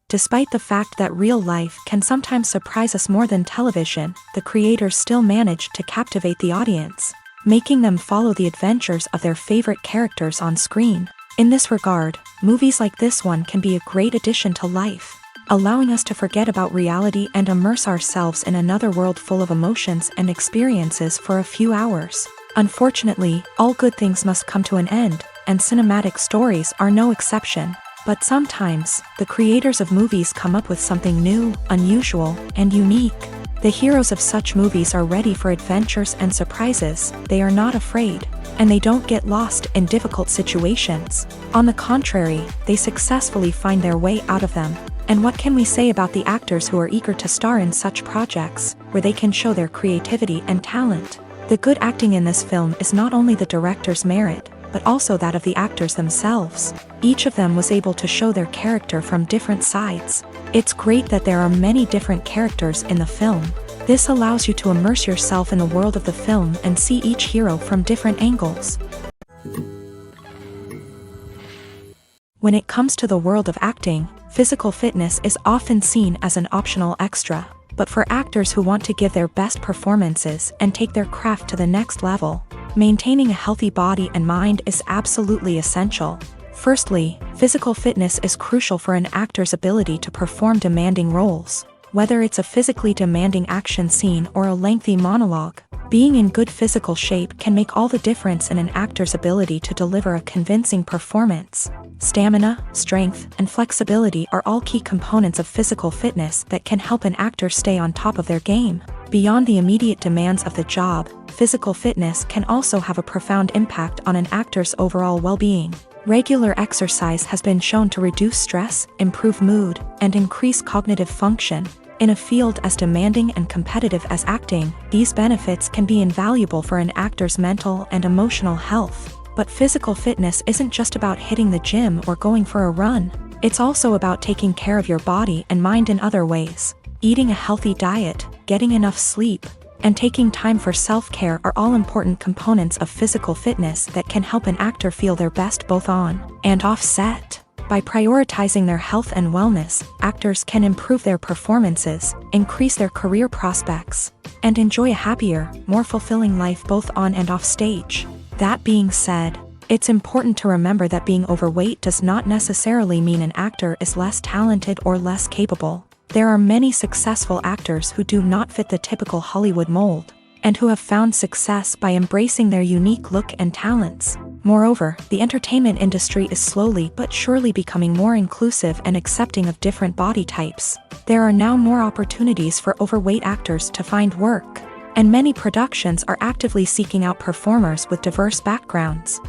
Despite the fact that real life can sometimes surprise us more than television, the creators still manage to captivate the audience, making them follow the adventures of their favorite characters on screen. In this regard, movies like this one can be a great addition to life, allowing us to forget about reality and immerse ourselves in another world full of emotions and experiences for a few hours. Unfortunately, all good things must come to an end, and cinematic stories are no exception. But sometimes, the creators of movies come up with something new, unusual, and unique. The heroes of such movies are ready for adventures and surprises, they are not afraid, and they don't get lost in difficult situations. On the contrary, they successfully find their way out of them. And what can we say about the actors who are eager to star in such projects, where they can show their creativity and talent? The good acting in this film is not only the director's merit, but also that of the actors themselves. Each of them was able to show their character from different sides. It's great that there are many different characters in the film. This allows you to immerse yourself in the world of the film and see each hero from different angles. When it comes to the world of acting, physical fitness is often seen as an optional extra. But for actors who want to give their best performances and take their craft to the next level, maintaining a healthy body and mind is absolutely essential. Firstly, physical fitness is crucial for an actor's ability to perform demanding roles. Whether it's a physically demanding action scene or a lengthy monologue, being in good physical shape can make all the difference in an actor's ability to deliver a convincing performance. Stamina, strength, and flexibility are all key components of physical fitness that can help an actor stay on top of their game. Beyond the immediate demands of the job, physical fitness can also have a profound impact on an actor's overall well-being. Regular exercise has been shown to reduce stress, improve mood, and increase cognitive function. In a field as demanding and competitive as acting, these benefits can be invaluable for an actor's mental and emotional health. But physical fitness isn't just about hitting the gym or going for a run. It's also about taking care of your body and mind in other ways. Eating a healthy diet, getting enough sleep, and taking time for self-care are all important components of physical fitness that can help an actor feel their best both on and off set. By prioritizing their health and wellness, actors can improve their performances, increase their career prospects, and enjoy a happier, more fulfilling life both on and off stage. That being said, it's important to remember that being overweight does not necessarily mean an actor is less talented or less capable. There are many successful actors who do not fit the typical Hollywood mold, and who have found success by embracing their unique look and talents. Moreover, the entertainment industry is slowly but surely becoming more inclusive and accepting of different body types. There are now more opportunities for overweight actors to find work, and many productions are actively seeking out performers with diverse backgrounds.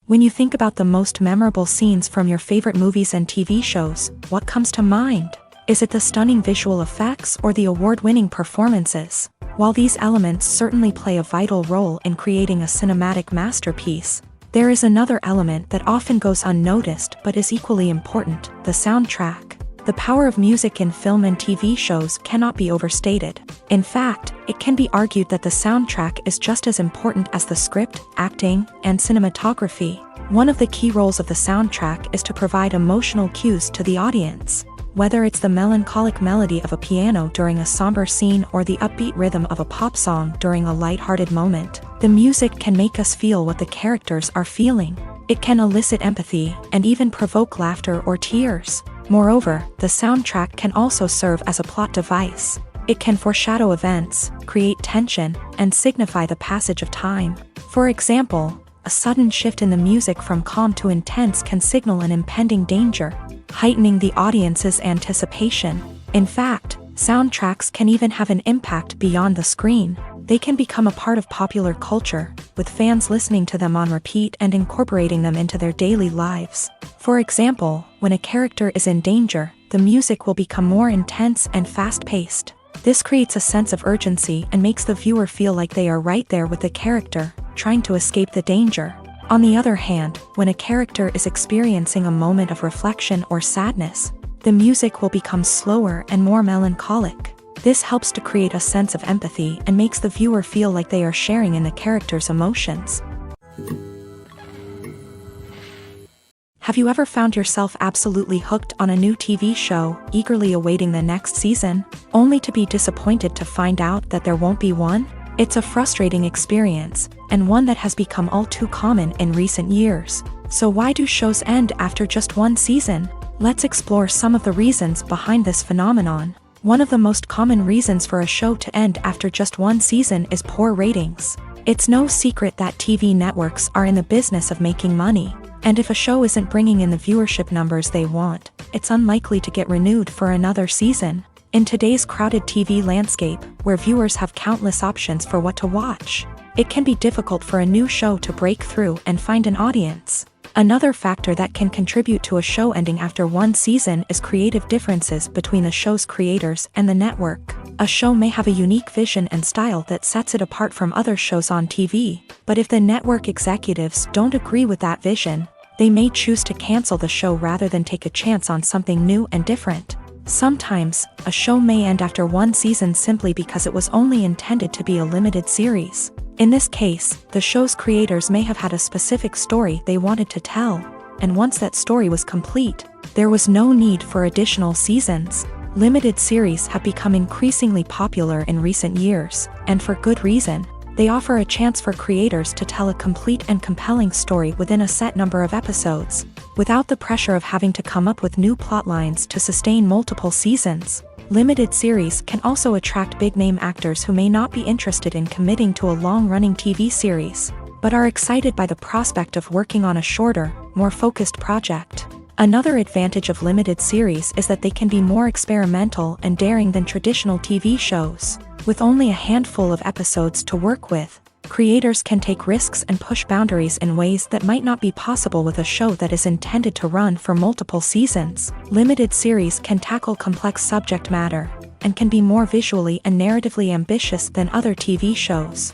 When you think about the most memorable scenes from your favorite movies and TV shows, what comes to mind? Is it the stunning visual effects or the award-winning performances? While these elements certainly play a vital role in creating a cinematic masterpiece, there is another element that often goes unnoticed but is equally important: the soundtrack. The power of music in film and TV shows cannot be overstated. In fact, it can be argued that the soundtrack is just as important as the script, acting, and cinematography. One of the key roles of the soundtrack is to provide emotional cues to the audience. Whether it's the melancholic melody of a piano during a somber scene or the upbeat rhythm of a pop song during a light-hearted moment, the music can make us feel what the characters are feeling. It can elicit empathy and even provoke laughter or tears. Moreover, the soundtrack can also serve as a plot device. It can foreshadow events, create tension, and signify the passage of time. For example, a sudden shift in the music from calm to intense can signal an impending danger, heightening the audience's anticipation. In fact, soundtracks can even have an impact beyond the screen. They can become a part of popular culture, with fans listening to them on repeat and incorporating them into their daily lives. For example, when a character is in danger, the music will become more intense and fast-paced. This creates a sense of urgency and makes the viewer feel like they are right there with the character, trying to escape the danger. On the other hand, when a character is experiencing a moment of reflection or sadness, the music will become slower and more melancholic. This helps to create a sense of empathy and makes the viewer feel like they are sharing in the character's emotions. Have you ever found yourself absolutely hooked on a new TV show, eagerly awaiting the next season, only to be disappointed to find out that there won't be one? It's a frustrating experience, and one that has become all too common in recent years. So why do shows end after just one season? Let's explore some of the reasons behind this phenomenon. One of the most common reasons for a show to end after just one season is poor ratings. It's no secret that TV networks are in the business of making money, and if a show isn't bringing in the viewership numbers they want, it's unlikely to get renewed for another season. In today's crowded TV landscape, where viewers have countless options for what to watch, it can be difficult for a new show to break through and find an audience. Another factor that can contribute to a show ending after one season is creative differences between the show's creators and the network. A show may have a unique vision and style that sets it apart from other shows on TV, but if the network executives don't agree with that vision, they may choose to cancel the show rather than take a chance on something new and different. Sometimes, a show may end after one season simply because it was only intended to be a limited series. In this case, the show's creators may have had a specific story they wanted to tell, and once that story was complete, there was no need for additional seasons. Limited series have become increasingly popular in recent years, and for good reason. They offer a chance for creators to tell a complete and compelling story within a set number of episodes, without the pressure of having to come up with new plotlines to sustain multiple seasons. Limited series can also attract big-name actors who may not be interested in committing to a long-running TV series, but are excited by the prospect of working on a shorter, more focused project. Another advantage of limited series is that they can be more experimental and daring than traditional TV shows. With only a handful of episodes to work with, creators can take risks and push boundaries in ways that might not be possible with a show that is intended to run for multiple seasons. Limited series can tackle complex subject matter, and can be more visually and narratively ambitious than other TV shows.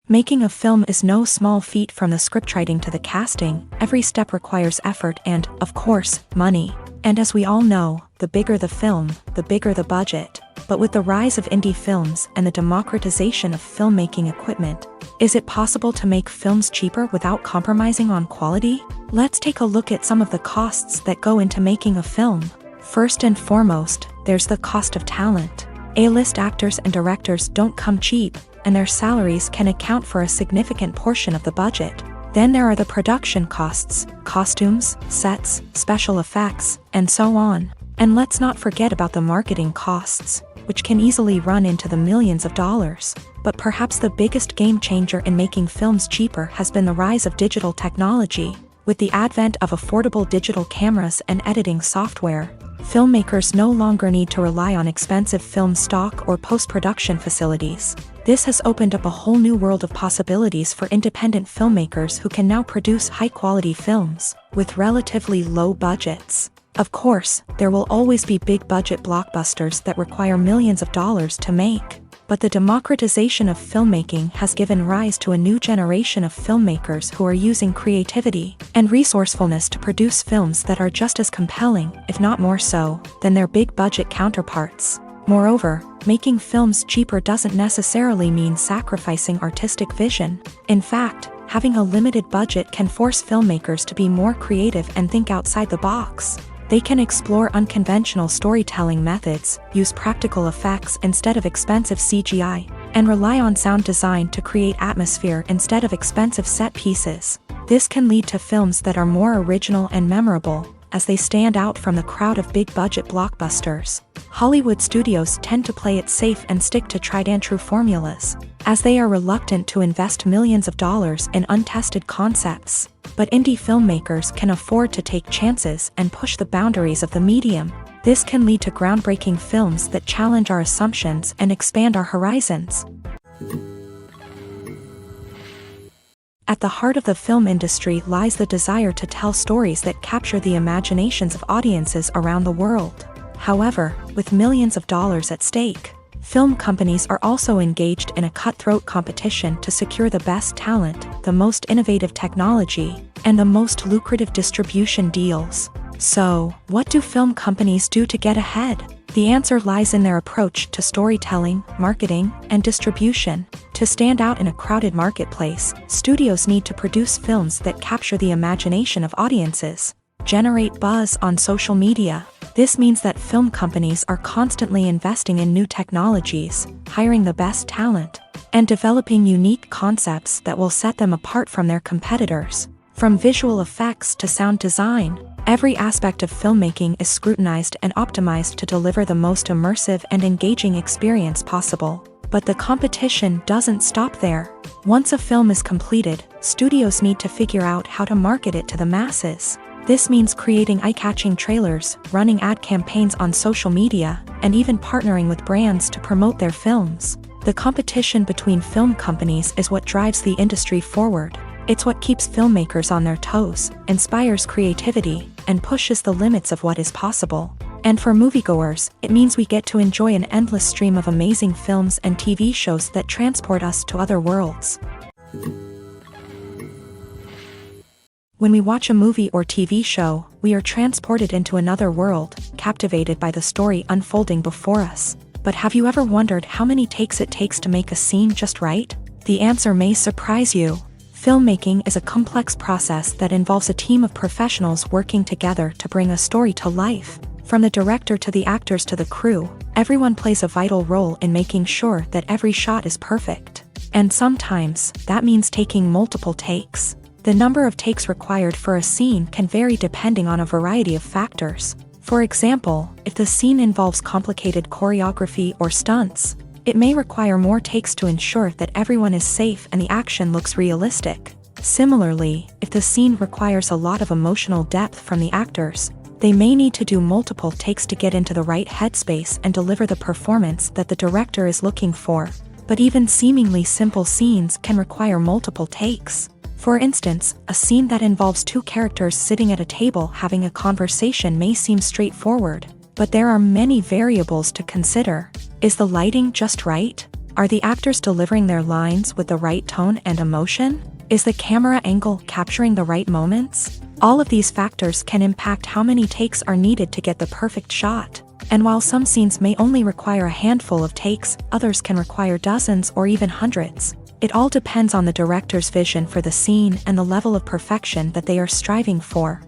Making a film is no small feat. From the scriptwriting to the casting, every step requires effort and, of course, money. And as we all know, the bigger the film, the bigger the budget. But with the rise of indie films and the democratization of filmmaking equipment, is it possible to make films cheaper without compromising on quality? Let's take a look at some of the costs that go into making a film. First and foremost, there's the cost of talent. A-list actors and directors don't come cheap, and their salaries can account for a significant portion of the budget. Then there are the production costs, costumes, sets, special effects, and so on. And let's not forget about the marketing costs, which can easily run into the millions of dollars. But perhaps the biggest game changer in making films cheaper has been the rise of digital technology. With the advent of affordable digital cameras and editing software, filmmakers no longer need to rely on expensive film stock or post-production facilities. This has opened up a whole new world of possibilities for independent filmmakers who can now produce high-quality films with relatively low budgets. Of course, there will always be big-budget blockbusters that require millions of dollars to make. But the democratization of filmmaking has given rise to a new generation of filmmakers who are using creativity and resourcefulness to produce films that are just as compelling, if not more so, than their big-budget counterparts. Moreover, making films cheaper doesn't necessarily mean sacrificing artistic vision. In fact, having a limited budget can force filmmakers to be more creative and think outside the box. They can explore unconventional storytelling methods, use practical effects instead of expensive CGI, and rely on sound design to create atmosphere instead of expensive set pieces. This can lead to films that are more original and memorable, as they stand out from the crowd of big-budget blockbusters. Hollywood studios tend to play it safe and stick to tried-and-true formulas, as they are reluctant to invest millions of dollars in untested concepts. But indie filmmakers can afford to take chances and push the boundaries of the medium. This can lead to groundbreaking films that challenge our assumptions and expand our horizons. At the heart of the film industry lies the desire to tell stories that capture the imaginations of audiences around the world. However, with millions of dollars at stake, film companies are also engaged in a cutthroat competition to secure the best talent, the most innovative technology, and the most lucrative distribution deals. So, what do film companies do to get ahead? The answer lies in their approach to storytelling, marketing, and distribution. To stand out in a crowded marketplace, studios need to produce films that capture the imagination of audiences, generate buzz on social media. This means that film companies are constantly investing in new technologies, hiring the best talent, and developing unique concepts that will set them apart from their competitors. From visual effects to sound design, every aspect of filmmaking is scrutinized and optimized to deliver the most immersive and engaging experience possible. But the competition doesn't stop there. Once a film is completed, studios need to figure out how to market it to the masses. This means creating eye-catching trailers, running ad campaigns on social media, and even partnering with brands to promote their films. The competition between film companies is what drives the industry forward. It's what keeps filmmakers on their toes, inspires creativity, and pushes the limits of what is possible. And for moviegoers, it means we get to enjoy an endless stream of amazing films and TV shows that transport us to other worlds. When we watch a movie or TV show, we are transported into another world, captivated by the story unfolding before us. But have you ever wondered how many takes it takes to make a scene just right? The answer may surprise you. Filmmaking is a complex process that involves a team of professionals working together to bring a story to life. From the director to the actors to the crew, everyone plays a vital role in making sure that every shot is perfect. And sometimes, that means taking multiple takes. The number of takes required for a scene can vary depending on a variety of factors. For example, if the scene involves complicated choreography or stunts, it may require more takes to ensure that everyone is safe and the action looks realistic. Similarly, if the scene requires a lot of emotional depth from the actors, they may need to do multiple takes to get into the right headspace and deliver the performance that the director is looking for. But even seemingly simple scenes can require multiple takes. For instance, a scene that involves two characters sitting at a table having a conversation may seem straightforward, but there are many variables to consider. Is the lighting just right? Are the actors delivering their lines with the right tone and emotion? Is the camera angle capturing the right moments? All of these factors can impact how many takes are needed to get the perfect shot. And while some scenes may only require a handful of takes, others can require dozens or even hundreds. It all depends on the director's vision for the scene and the level of perfection that they are striving for.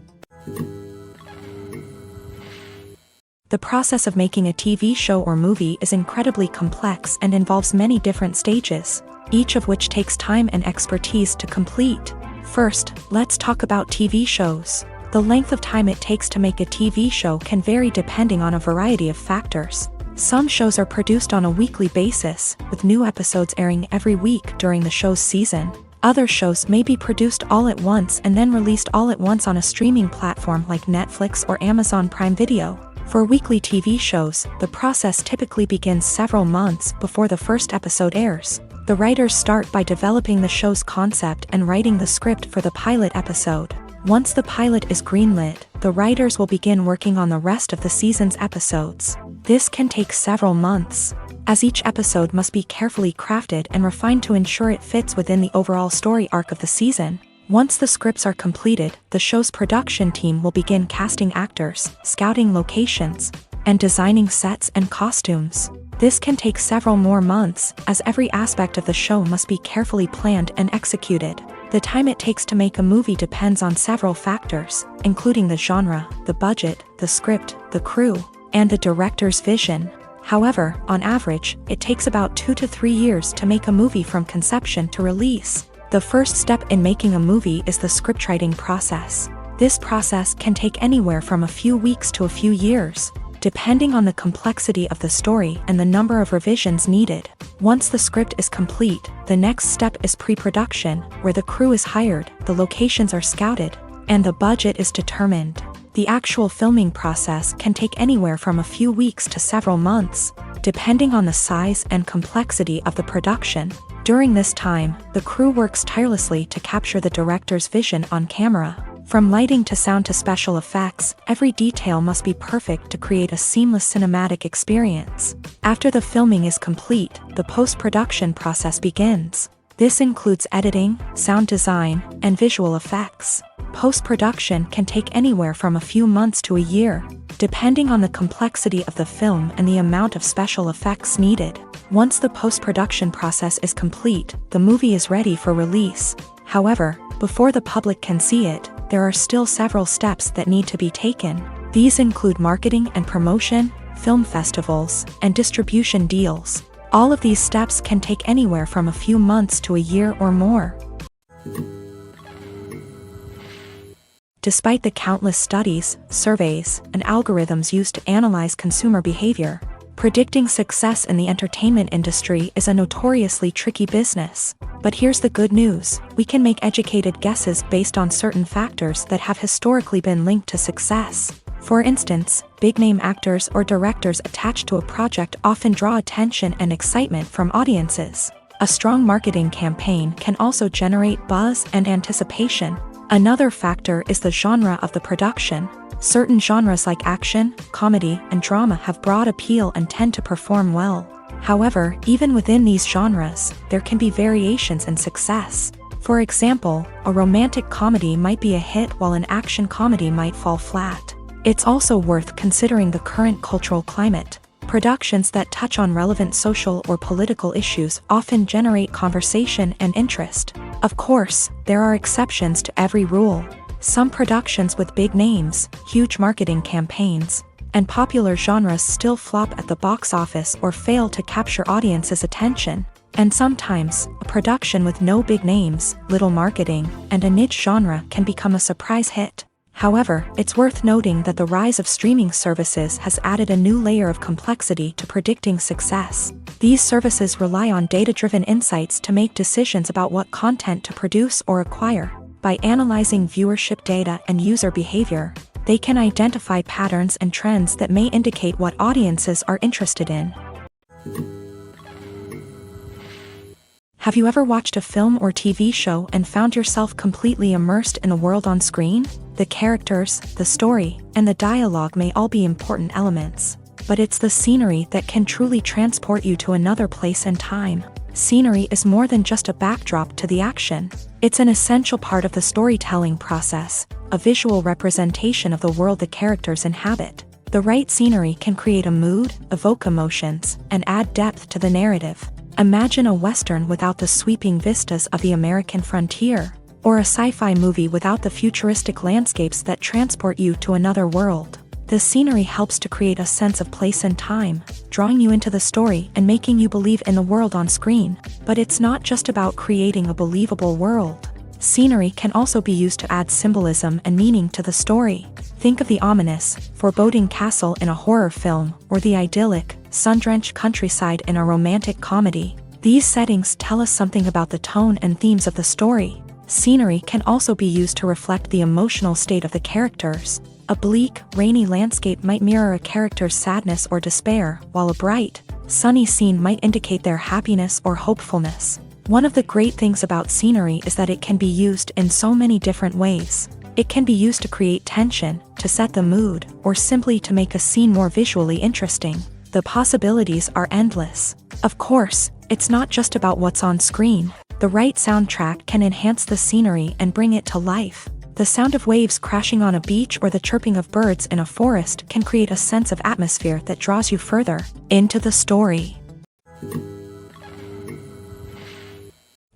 The process of making a TV show or movie is incredibly complex and involves many different stages, each of which takes time and expertise to complete. First, let's talk about TV shows. The length of time it takes to make a TV show can vary depending on a variety of factors. Some shows are produced on a weekly basis, with new episodes airing every week during the show's season. Other shows may be produced all at once and then released all at once on a streaming platform like Netflix or Amazon Prime Video. For weekly TV shows, the process typically begins several months before the first episode airs. The writers start by developing the show's concept and writing the script for the pilot episode. Once the pilot is greenlit, the writers will begin working on the rest of the season's episodes. This can take several months, as each episode must be carefully crafted and refined to ensure it fits within the overall story arc of the season. Once the scripts are completed, the show's production team will begin casting actors, scouting locations, and designing sets and costumes. This can take several more months, as every aspect of the show must be carefully planned and executed. The time it takes to make a movie depends on several factors, including the genre, the budget, the script, the crew, and the director's vision. However, on average, it takes about 2 to 3 years to make a movie from conception to release. The first step in making a movie is the scriptwriting process. This process can take anywhere from a few weeks to a few years, depending on the complexity of the story and the number of revisions needed. Once the script is complete, the next step is pre-production, where the crew is hired, the locations are scouted, and the budget is determined. The actual filming process can take anywhere from a few weeks to several months, depending on the size and complexity of the production. During this time, the crew works tirelessly to capture the director's vision on camera. From lighting to sound to special effects, every detail must be perfect to create a seamless cinematic experience. After the filming is complete, the post-production process begins. This includes editing, sound design, and visual effects. Post-production can take anywhere from a few months to a year, depending on the complexity of the film and the amount of special effects needed. Once the post-production process is complete, the movie is ready for release. However, before the public can see it, there are still several steps that need to be taken. These include marketing and promotion, film festivals, and distribution deals. All of these steps can take anywhere from a few months to a year or more. Despite the countless studies, surveys, and algorithms used to analyze consumer behavior, predicting success in the entertainment industry is a notoriously tricky business. But here's the good news: we can make educated guesses based on certain factors that have historically been linked to success. For instance, big-name actors or directors attached to a project often draw attention and excitement from audiences. A strong marketing campaign can also generate buzz and anticipation. Another factor is the genre of the production. Certain genres like action, comedy, and drama have broad appeal and tend to perform well. However, even within these genres, there can be variations in success. For example, a romantic comedy might be a hit while an action comedy might fall flat. It's also worth considering the current cultural climate. Productions that touch on relevant social or political issues often generate conversation and interest. Of course, there are exceptions to every rule. Some productions with big names, huge marketing campaigns, and popular genres still flop at the box office or fail to capture audiences' attention. And sometimes, a production with no big names, little marketing, and a niche genre can become a surprise hit. However, it's worth noting that the rise of streaming services has added a new layer of complexity to predicting success. These services rely on data-driven insights to make decisions about what content to produce or acquire. By analyzing viewership data and user behavior, they can identify patterns and trends that may indicate what audiences are interested in. Have you ever watched a film or TV show and found yourself completely immersed in the world on screen? The characters, the story, and the dialogue may all be important elements, but it's the scenery that can truly transport you to another place and time. Scenery is more than just a backdrop to the action. It's an essential part of the storytelling process, a visual representation of the world the characters inhabit. The right scenery can create a mood, evoke emotions, and add depth to the narrative. Imagine a Western without the sweeping vistas of the American frontier, or a sci-fi movie without the futuristic landscapes that transport you to another world. The scenery helps to create a sense of place and time, drawing you into the story and making you believe in the world on screen. But it's not just about creating a believable world. Scenery can also be used to add symbolism and meaning to the story. Think of the ominous, foreboding castle in a horror film, or the idyllic, sun-drenched countryside in a romantic comedy. These settings tell us something about the tone and themes of the story. Scenery can also be used to reflect the emotional state of the characters. A bleak, rainy landscape might mirror a character's sadness or despair, while a bright, sunny scene might indicate their happiness or hopefulness. One of the great things about scenery is that it can be used in so many different ways. It can be used to create tension, to set the mood, or simply to make a scene more visually interesting. The possibilities are endless. Of course, it's not just about what's on screen. The right soundtrack can enhance the scenery and bring it to life. The sound of waves crashing on a beach or the chirping of birds in a forest can create a sense of atmosphere that draws you further into the story.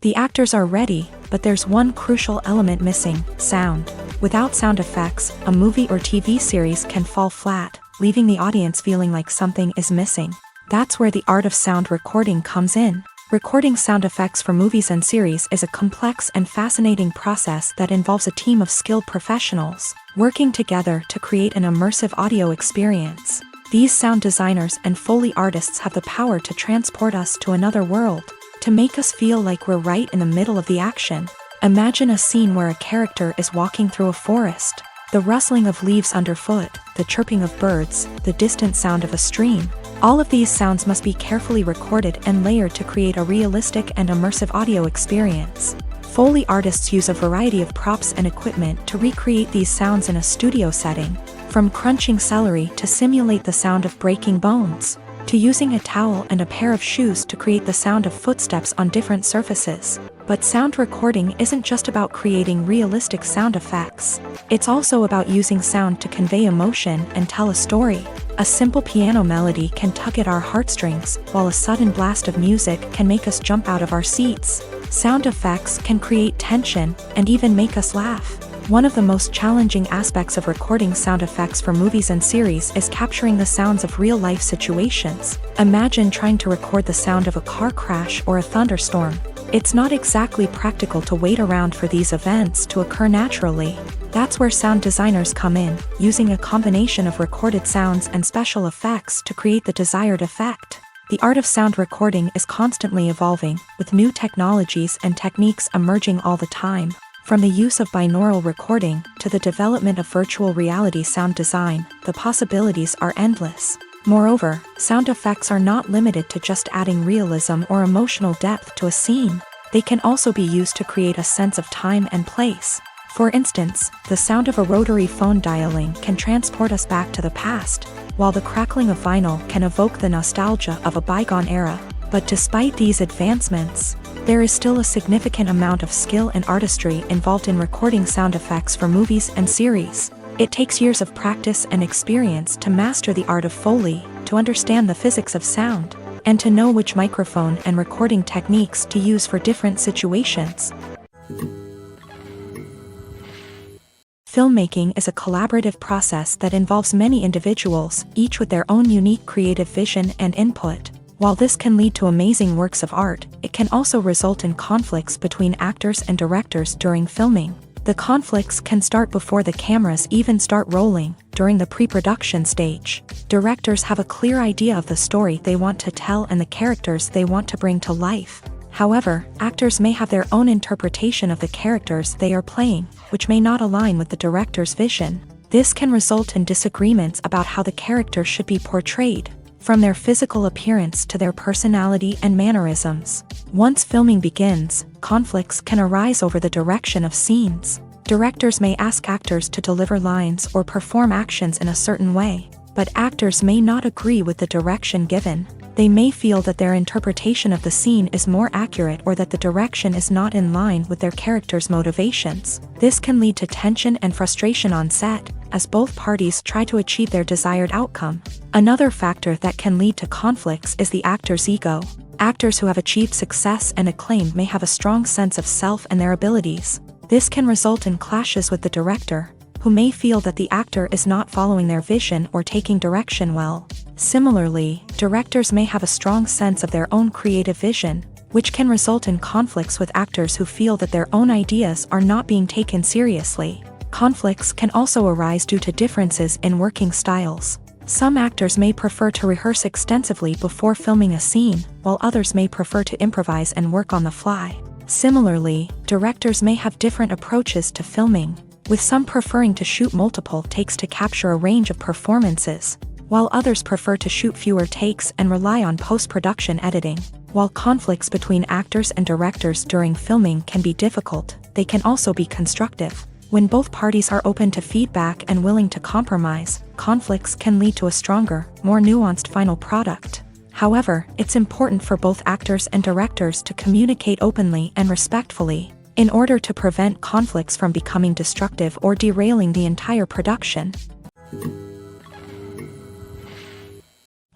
The actors are ready, but there's one crucial element missing: sound. Without sound effects, a movie or TV series can fall flat, leaving the audience feeling like something is missing. That's where the art of sound recording comes in. Recording sound effects for movies and series is a complex and fascinating process that involves a team of skilled professionals working together to create an immersive audio experience. These sound designers and Foley artists have the power to transport us to another world, to make us feel like we're right in the middle of the action. Imagine a scene where a character is walking through a forest. The rustling of leaves underfoot, the chirping of birds, the distant sound of a stream. All of these sounds must be carefully recorded and layered to create a realistic and immersive audio experience. Foley artists use a variety of props and equipment to recreate these sounds in a studio setting, from crunching celery to simulate the sound of breaking bones, to using a towel and a pair of shoes to create the sound of footsteps on different surfaces. But sound recording isn't just about creating realistic sound effects. It's also about using sound to convey emotion and tell a story. A simple piano melody can tug at our heartstrings, while a sudden blast of music can make us jump out of our seats. Sound effects can create tension and even make us laugh. One of the most challenging aspects of recording sound effects for movies and series is capturing the sounds of real-life situations. Imagine trying to record the sound of a car crash or a thunderstorm. It's not exactly practical to wait around for these events to occur naturally. That's where sound designers come in, using a combination of recorded sounds and special effects to create the desired effect. The art of sound recording is constantly evolving, with new technologies and techniques emerging all the time. From the use of binaural recording to the development of virtual reality sound design, the possibilities are endless. Moreover, sound effects are not limited to just adding realism or emotional depth to a scene. They can also be used to create a sense of time and place. For instance, the sound of a rotary phone dialing can transport us back to the past, while the crackling of vinyl can evoke the nostalgia of a bygone era. But despite these advancements, there is still a significant amount of skill and artistry involved in recording sound effects for movies and series. It takes years of practice and experience to master the art of Foley, to understand the physics of sound, and to know which microphone and recording techniques to use for different situations. Filmmaking is a collaborative process that involves many individuals, each with their own unique creative vision and input. While this can lead to amazing works of art, it can also result in conflicts between actors and directors during filming. The conflicts can start before the cameras even start rolling, during the pre-production stage. Directors have a clear idea of the story they want to tell and the characters they want to bring to life. However, actors may have their own interpretation of the characters they are playing, which may not align with the director's vision. This can result in disagreements about how the character should be portrayed, from their physical appearance to their personality and mannerisms. Once filming begins, conflicts can arise over the direction of scenes. Directors may ask actors to deliver lines or perform actions in a certain way, but actors may not agree with the direction given. They may feel that their interpretation of the scene is more accurate or that the direction is not in line with their character's motivations. This can lead to tension and frustration on set, as both parties try to achieve their desired outcome. Another factor that can lead to conflicts is the actor's ego. Actors who have achieved success and acclaim may have a strong sense of self and their abilities. This can result in clashes with the director, who may feel that the actor is not following their vision or taking direction well. Similarly, directors may have a strong sense of their own creative vision, which can result in conflicts with actors who feel that their own ideas are not being taken seriously. Conflicts can also arise due to differences in working styles. Some actors may prefer to rehearse extensively before filming a scene, while others may prefer to improvise and work on the fly. Similarly, directors may have different approaches to filming, with some preferring to shoot multiple takes to capture a range of performances, while others prefer to shoot fewer takes and rely on post-production editing. While conflicts between actors and directors during filming can be difficult, they can also be constructive. When both parties are open to feedback and willing to compromise, conflicts can lead to a stronger, more nuanced final product. However, it's important for both actors and directors to communicate openly and respectfully, in order to prevent conflicts from becoming destructive or derailing the entire production.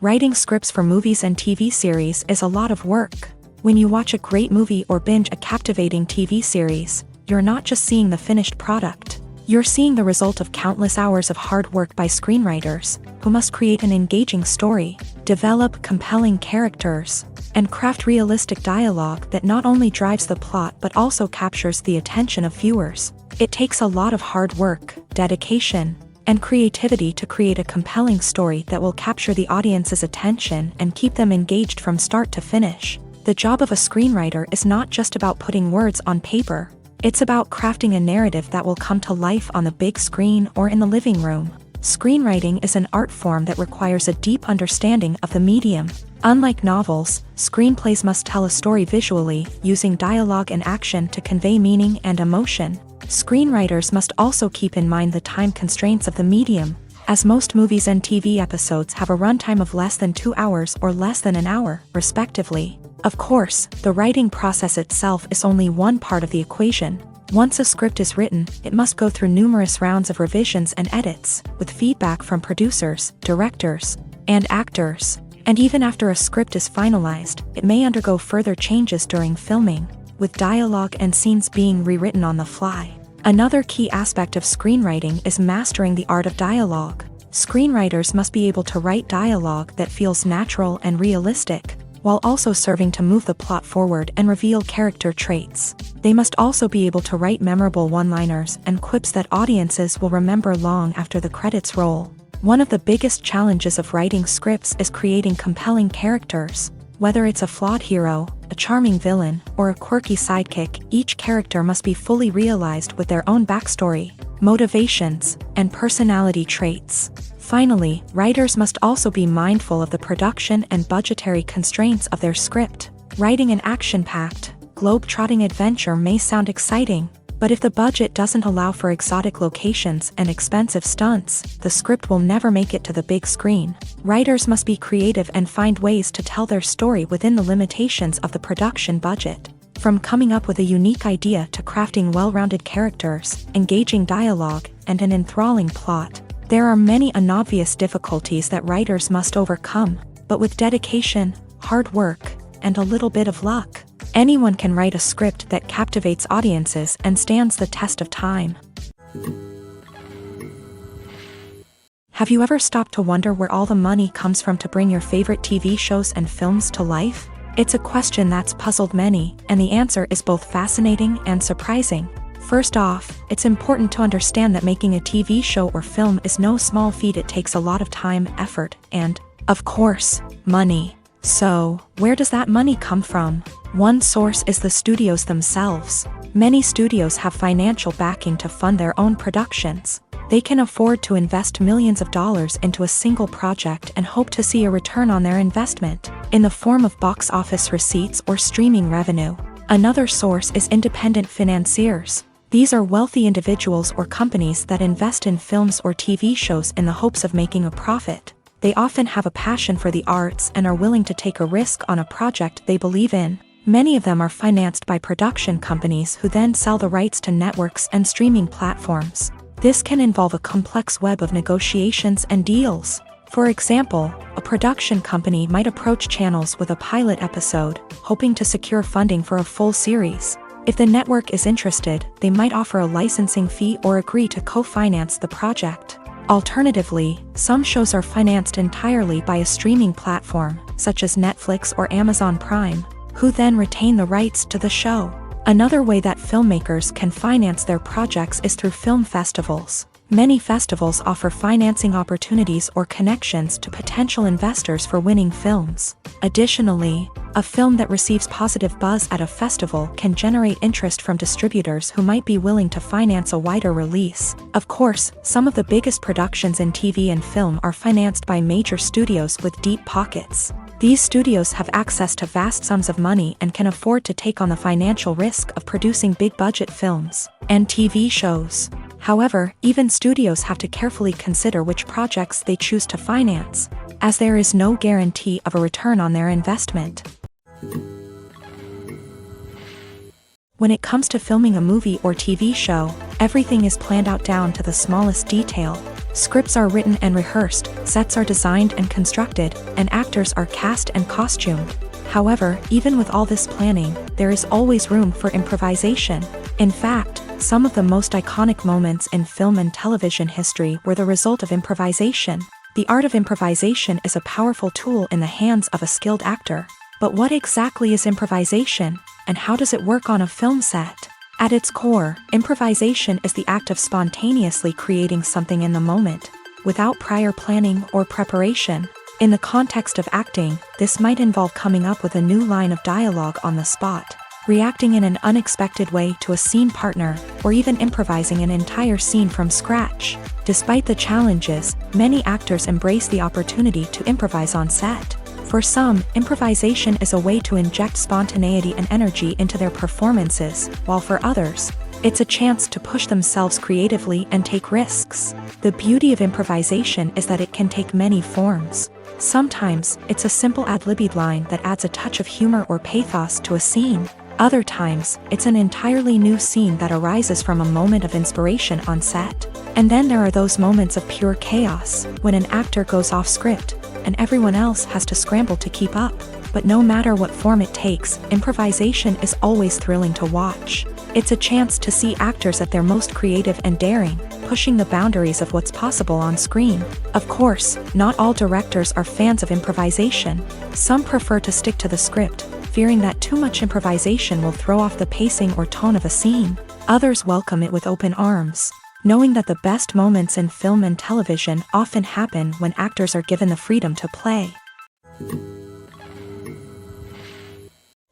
Writing scripts for movies and TV series is a lot of work. When you watch a great movie or binge a captivating TV series, you're not just seeing the finished product. You're seeing the result of countless hours of hard work by screenwriters, who must create an engaging story, develop compelling characters, and craft realistic dialogue that not only drives the plot but also captures the attention of viewers. It takes a lot of hard work, dedication, and creativity to create a compelling story that will capture the audience's attention and keep them engaged from start to finish. The job of a screenwriter is not just about putting words on paper. It's about crafting a narrative that will come to life on the big screen or in the living room. Screenwriting is an art form that requires a deep understanding of the medium. Unlike novels, screenplays must tell a story visually, using dialogue and action to convey meaning and emotion. Screenwriters must also keep in mind the time constraints of the medium, as most movies and TV episodes have a runtime of less than 2 hours or less than an hour, respectively. Of course, the writing process itself is only one part of the equation. Once a script is written, it must go through numerous rounds of revisions and edits, with feedback from producers, directors, and actors. And even after a script is finalized, it may undergo further changes during filming, with dialogue and scenes being rewritten on the fly. Another key aspect of screenwriting is mastering the art of dialogue. Screenwriters must be able to write dialogue that feels natural and realistic, while also serving to move the plot forward and reveal character traits. They must also be able to write memorable one-liners and quips that audiences will remember long after the credits roll. One of the biggest challenges of writing scripts is creating compelling characters. Whether it's a flawed hero, a charming villain, or a quirky sidekick, each character must be fully realized with their own backstory, motivations, and personality traits. Finally, writers must also be mindful of the production and budgetary constraints of their script. Writing an action-packed, globe-trotting adventure may sound exciting, but if the budget doesn't allow for exotic locations and expensive stunts, the script will never make it to the big screen. Writers must be creative and find ways to tell their story within the limitations of the production budget. From coming up with a unique idea to crafting well-rounded characters, engaging dialogue, and an enthralling plot, there are many unobvious difficulties that writers must overcome, but with dedication, hard work, and a little bit of luck, anyone can write a script that captivates audiences and stands the test of time. Have you ever stopped to wonder where all the money comes from to bring your favorite TV shows and films to life? It's a question that's puzzled many, and the answer is both fascinating and surprising. First off, it's important to understand that making a TV show or film is no small feat. It takes a lot of time, effort, and, of course, money. So, where does that money come from? One source is the studios themselves. Many studios have financial backing to fund their own productions. They can afford to invest millions of dollars into a single project and hope to see a return on their investment, in the form of box office receipts or streaming revenue. Another source is independent financiers. These are wealthy individuals or companies that invest in films or TV shows in the hopes of making a profit. They often have a passion for the arts and are willing to take a risk on a project they believe in. Many of them are financed by production companies who then sell the rights to networks and streaming platforms. This can involve a complex web of negotiations and deals. For example, a production company might approach channels with a pilot episode, hoping to secure funding for a full series. If the network is interested, they might offer a licensing fee or agree to co-finance the project. Alternatively, some shows are financed entirely by a streaming platform, such as Netflix or Amazon Prime, who then retain the rights to the show. Another way that filmmakers can finance their projects is through film festivals. Many festivals offer financing opportunities or connections to potential investors for winning films. Additionally, a film that receives positive buzz at a festival can generate interest from distributors who might be willing to finance a wider release. Of course, some of the biggest productions in TV and film are financed by major studios with deep pockets. These studios have access to vast sums of money and can afford to take on the financial risk of producing big-budget films and TV shows. However, even studios have to carefully consider which projects they choose to finance, as there is no guarantee of a return on their investment. When it comes to filming a movie or TV show, everything is planned out down to the smallest detail. Scripts are written and rehearsed, sets are designed and constructed, and actors are cast and costumed. However, even with all this planning, there is always room for improvisation. In fact, Some of the most iconic moments in film and television history were the result of improvisation. The art of improvisation is a powerful tool in the hands of a skilled actor. But what exactly is improvisation, and how does it work on a film set? At its core, improvisation is the act of spontaneously creating something in the moment, without prior planning or preparation. In the context of acting, this might involve coming up with a new line of dialogue on the spot, reacting in an unexpected way to a scene partner, or even improvising an entire scene from scratch. Despite the challenges, many actors embrace the opportunity to improvise on set. For some, improvisation is a way to inject spontaneity and energy into their performances, while for others, it's a chance to push themselves creatively and take risks. The beauty of improvisation is that it can take many forms. Sometimes, it's a simple ad-libbed line that adds a touch of humor or pathos to a scene. Other times, it's an entirely new scene that arises from a moment of inspiration on set. And then there are those moments of pure chaos, when an actor goes off script, and everyone else has to scramble to keep up. But no matter what form it takes, improvisation is always thrilling to watch. It's a chance to see actors at their most creative and daring, pushing the boundaries of what's possible on screen. Of course, not all directors are fans of improvisation. Some prefer to stick to the script, fearing that too much improvisation will throw off the pacing or tone of a scene. Others welcome it with open arms, knowing that the best moments in film and television often happen when actors are given the freedom to play.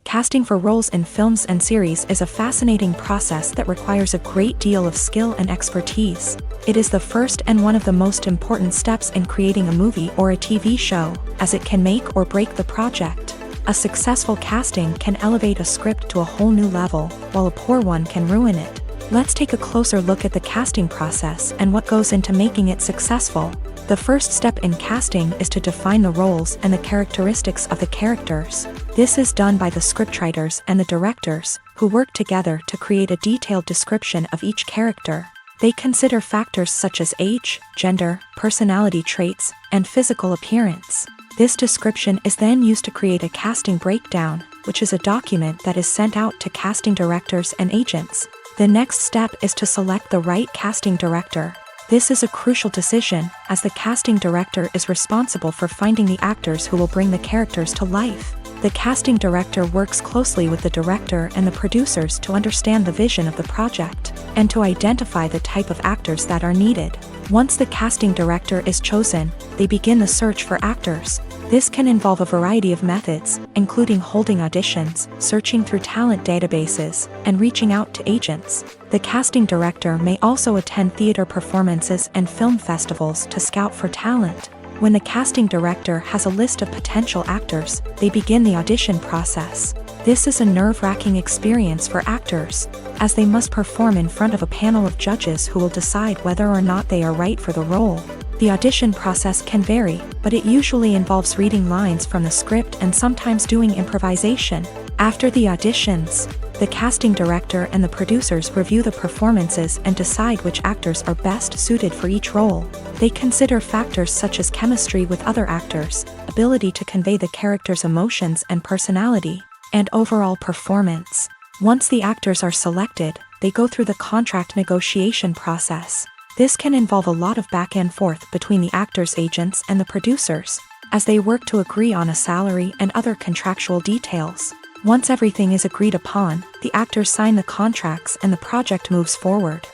Casting for roles in films and series is a fascinating process that requires a great deal of skill and expertise. It is the first and one of the most important steps in creating a movie or a TV show, as it can make or break the project. A successful casting can elevate a script to a whole new level, while a poor one can ruin it. Let's take a closer look at the casting process and what goes into making it successful. The first step in casting is to define the roles and the characteristics of the characters. This is done by the scriptwriters and the directors, who work together to create a detailed description of each character. They consider factors such as age, gender, personality traits, and physical appearance. This description is then used to create a casting breakdown, which is a document that is sent out to casting directors and agents. The next step is to select the right casting director. This is a crucial decision, as the casting director is responsible for finding the actors who will bring the characters to life. The casting director works closely with the director and the producers to understand the vision of the project, and to identify the type of actors that are needed. Once the casting director is chosen, they begin the search for actors. This can involve a variety of methods, including holding auditions, searching through talent databases, and reaching out to agents. The casting director may also attend theater performances and film festivals to scout for talent. When the casting director has a list of potential actors, they begin the audition process. This is a nerve-wracking experience for actors, as they must perform in front of a panel of judges who will decide whether or not they are right for the role. The audition process can vary, but it usually involves reading lines from the script and sometimes doing improvisation. After the auditions, the casting director and the producers review the performances and decide which actors are best suited for each role. They consider factors such as chemistry with other actors, ability to convey the character's emotions and personality, and overall performance. Once the actors are selected, they go through the contract negotiation process. This can involve a lot of back and forth between the actors' agents and the producers, as they work to agree on a salary and other contractual details. Once everything is agreed upon, the actors sign the contracts and the project moves forward.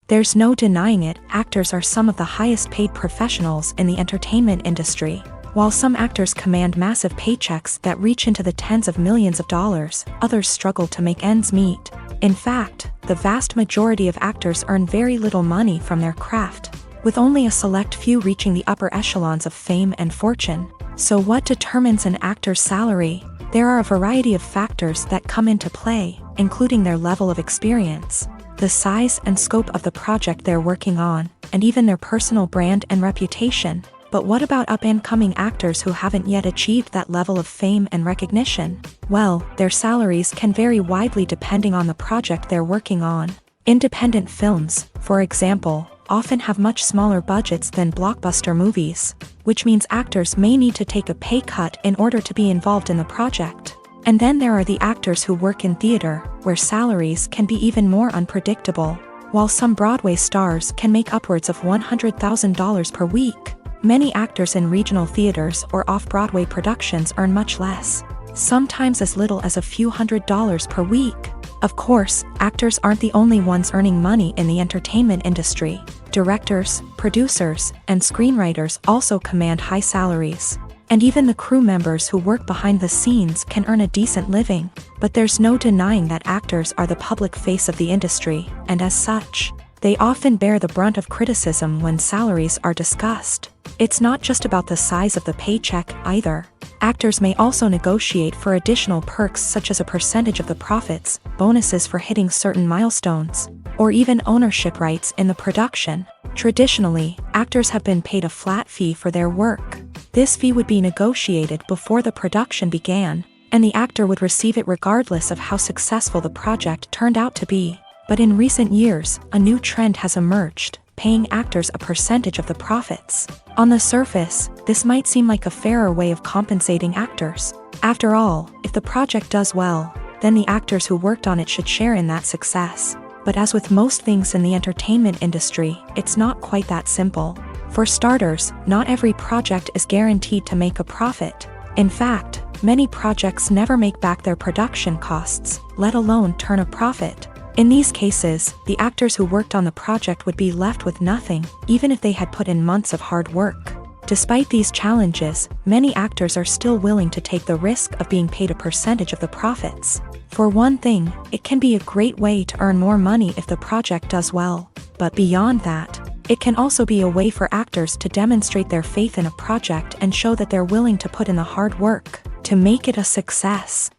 There's no denying it, actors are some of the highest paid professionals in the entertainment industry. While some actors command massive paychecks that reach into the tens of millions of dollars, others struggle to make ends meet. In fact, the vast majority of actors earn very little money from their craft, with only a select few reaching the upper echelons of fame and fortune. So what determines an actor's salary? There are a variety of factors that come into play, including their level of experience, the size and scope of the project they're working on, and even their personal brand and reputation. But what about up-and-coming actors who haven't yet achieved that level of fame and recognition? Well, their salaries can vary widely depending on the project they're working on. Independent films, for example, often have much smaller budgets than blockbuster movies, which means actors may need to take a pay cut in order to be involved in the project. And then there are the actors who work in theater, where salaries can be even more unpredictable. While some Broadway stars can make upwards of $100,000 per week, many actors in regional theaters or off-Broadway productions earn much less, sometimes as little as a few $100s per week. Of course, actors aren't the only ones earning money in the entertainment industry. Directors, producers, and screenwriters also command high salaries. And even the crew members who work behind the scenes can earn a decent living. But there's no denying that actors are the public face of the industry, and as such, they often bear the brunt of criticism when salaries are discussed. It's not just about the size of the paycheck either. Actors may also negotiate for additional perks such as a percentage of the profits, bonuses for hitting certain milestones, or even ownership rights in the production. Traditionally, actors have been paid a flat fee for their work. This fee would be negotiated before the production began, and the actor would receive it regardless of how successful the project turned out to be. But in recent years, a new trend has emerged, paying actors a percentage of the profits. On the surface, this might seem like a fairer way of compensating actors. After all, if the project does well, then the actors who worked on it should share in that success. But as with most things in the entertainment industry, it's not quite that simple. For starters, not every project is guaranteed to make a profit. In fact, many projects never make back their production costs, let alone turn a profit. In these cases, the actors who worked on the project would be left with nothing, even if they had put in months of hard work. Despite these challenges, many actors are still willing to take the risk of being paid a percentage of the profits. For one thing, it can be a great way to earn more money if the project does well. But beyond that, it can also be a way for actors to demonstrate their faith in a project and show that they're willing to put in the hard work to make it a success.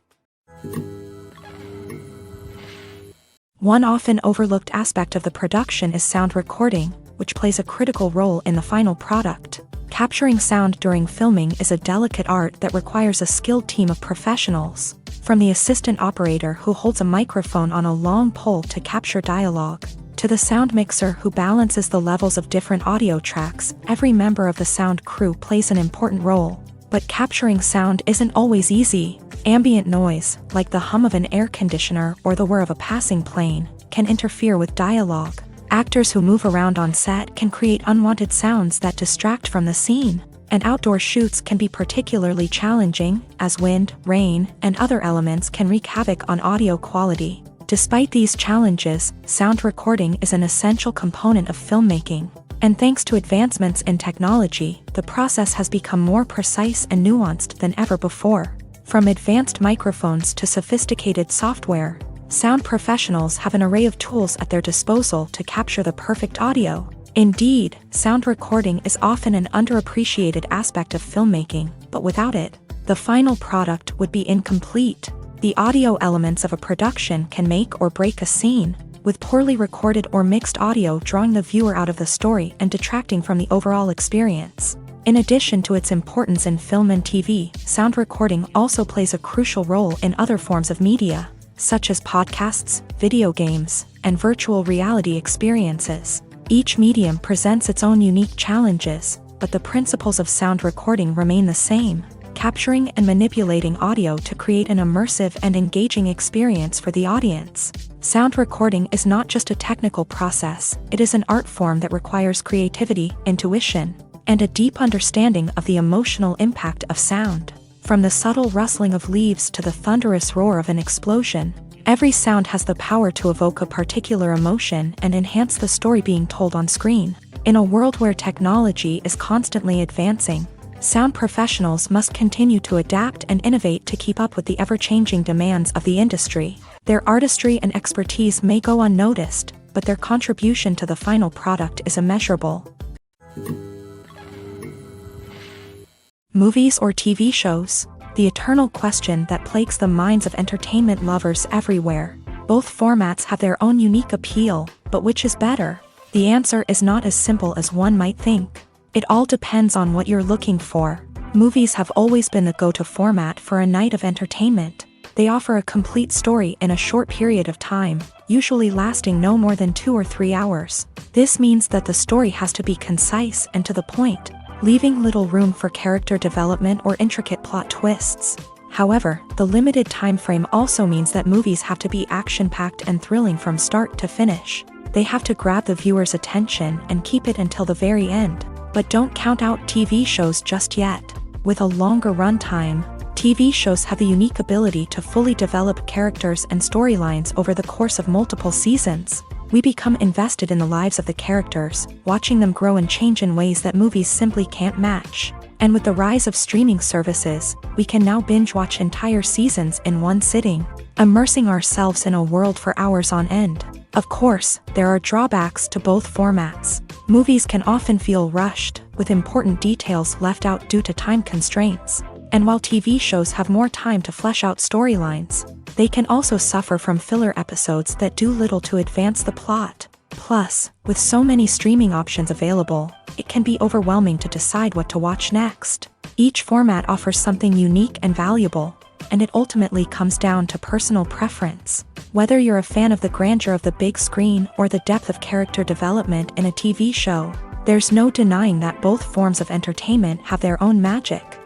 One often overlooked aspect of the production is sound recording, which plays a critical role in the final product. Capturing sound during filming is a delicate art that requires a skilled team of professionals. From the assistant operator who holds a microphone on a long pole to capture dialogue, to the sound mixer who balances the levels of different audio tracks, every member of the sound crew plays an important role. But capturing sound isn't always easy. Ambient noise, like the hum of an air conditioner or the whir of a passing plane, can interfere with dialogue. Actors who move around on set can create unwanted sounds that distract from the scene. And outdoor shoots can be particularly challenging, as wind, rain, and other elements can wreak havoc on audio quality. Despite these challenges, sound recording is an essential component of filmmaking. And thanks to advancements in technology, the process has become more precise and nuanced than ever before. From advanced microphones to sophisticated software, sound professionals have an array of tools at their disposal to capture the perfect audio. Indeed, sound recording is often an underappreciated aspect of filmmaking, but without it, the final product would be incomplete. The audio elements of a production can make or break a scene, with poorly recorded or mixed audio drawing the viewer out of the story and detracting from the overall experience. In addition to its importance in film and TV, sound recording also plays a crucial role in other forms of media, such as podcasts, video games, and virtual reality experiences. Each medium presents its own unique challenges, but the principles of sound recording remain the same, capturing and manipulating audio to create an immersive and engaging experience for the audience. Sound recording is not just a technical process, it is an art form that requires creativity, intuition, and a deep understanding of the emotional impact of sound. From the subtle rustling of leaves to the thunderous roar of an explosion, every sound has the power to evoke a particular emotion and enhance the story being told on screen. In a world where technology is constantly advancing, sound professionals must continue to adapt and innovate to keep up with the ever-changing demands of the industry. Their artistry and expertise may go unnoticed, but their contribution to the final product is immeasurable. Movies or TV shows? The eternal question that plagues the minds of entertainment lovers everywhere. Both formats have their own unique appeal, but which is better? The answer is not as simple as one might think. It all depends on what you're looking for. Movies have always been the go-to format for a night of entertainment. They offer a complete story in a short period of time, usually lasting no more than 2 or 3 hours. This means that the story has to be concise and to the point, leaving little room for character development or intricate plot twists. However, the limited time frame also means that movies have to be action-packed and thrilling from start to finish. They have to grab the viewer's attention and keep it until the very end. But don't count out TV shows just yet. With a longer runtime, TV shows have the unique ability to fully develop characters and storylines over the course of multiple seasons. We become invested in the lives of the characters, watching them grow and change in ways that movies simply can't match. And with the rise of streaming services, we can now binge-watch entire seasons in one sitting, immersing ourselves in a world for hours on end. Of course, there are drawbacks to both formats. Movies can often feel rushed, with important details left out due to time constraints. And while TV shows have more time to flesh out storylines, they can also suffer from filler episodes that do little to advance the plot. Plus, with so many streaming options available, it can be overwhelming to decide what to watch next. Each format offers something unique and valuable, and it ultimately comes down to personal preference. Whether you're a fan of the grandeur of the big screen or the depth of character development in a TV show, there's no denying that both forms of entertainment have their own magic.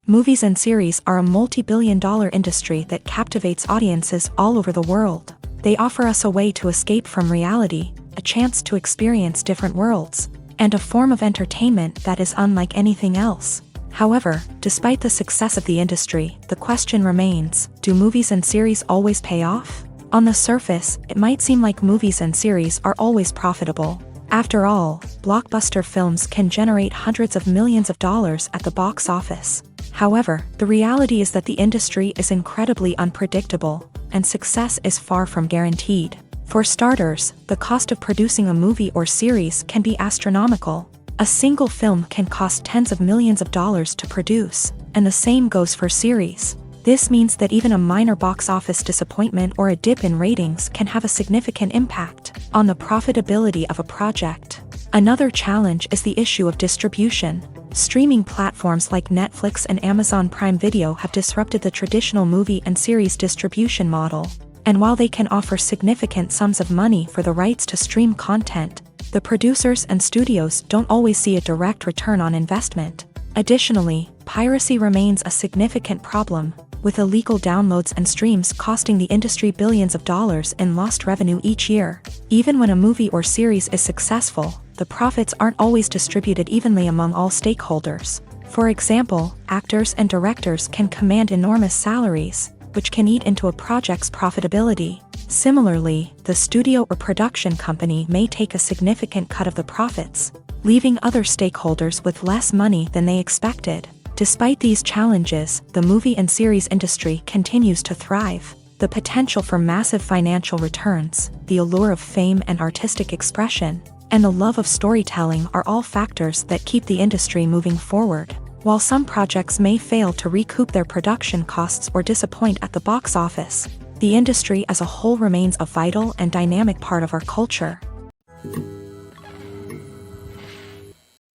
Movies and series are a multi-billion-dollar industry that captivates audiences all over the world. They offer us a way to escape from reality, a chance to experience different worlds, and a form of entertainment that is unlike anything else. However, despite the success of the industry, the question remains, do movies and series always pay off? On the surface, it might seem like movies and series are always profitable. After all, blockbuster films can generate hundreds of millions of dollars at the box office. However, the reality is that the industry is incredibly unpredictable, and success is far from guaranteed. For starters, the cost of producing a movie or series can be astronomical. A single film can cost tens of millions of dollars to produce, and the same goes for series. This means that even a minor box office disappointment or a dip in ratings can have a significant impact on the profitability of a project. Another challenge is the issue of distribution. Streaming platforms like Netflix and Amazon Prime Video have disrupted the traditional movie and series distribution model. And while they can offer significant sums of money for the rights to stream content, the producers and studios don't always see a direct return on investment. Additionally, piracy remains a significant problem, with illegal downloads and streams costing the industry billions of dollars in lost revenue each year. Even when a movie or series is successful, the profits aren't always distributed evenly among all stakeholders. For example, actors and directors can command enormous salaries, which can eat into a project's profitability. Similarly, the studio or production company may take a significant cut of the profits, leaving other stakeholders with less money than they expected. Despite these challenges, the movie and series industry continues to thrive. The potential for massive financial returns, the allure of fame and artistic expression, and the love of storytelling are all factors that keep the industry moving forward. While some projects may fail to recoup their production costs or disappoint at the box office, the industry as a whole remains a vital and dynamic part of our culture.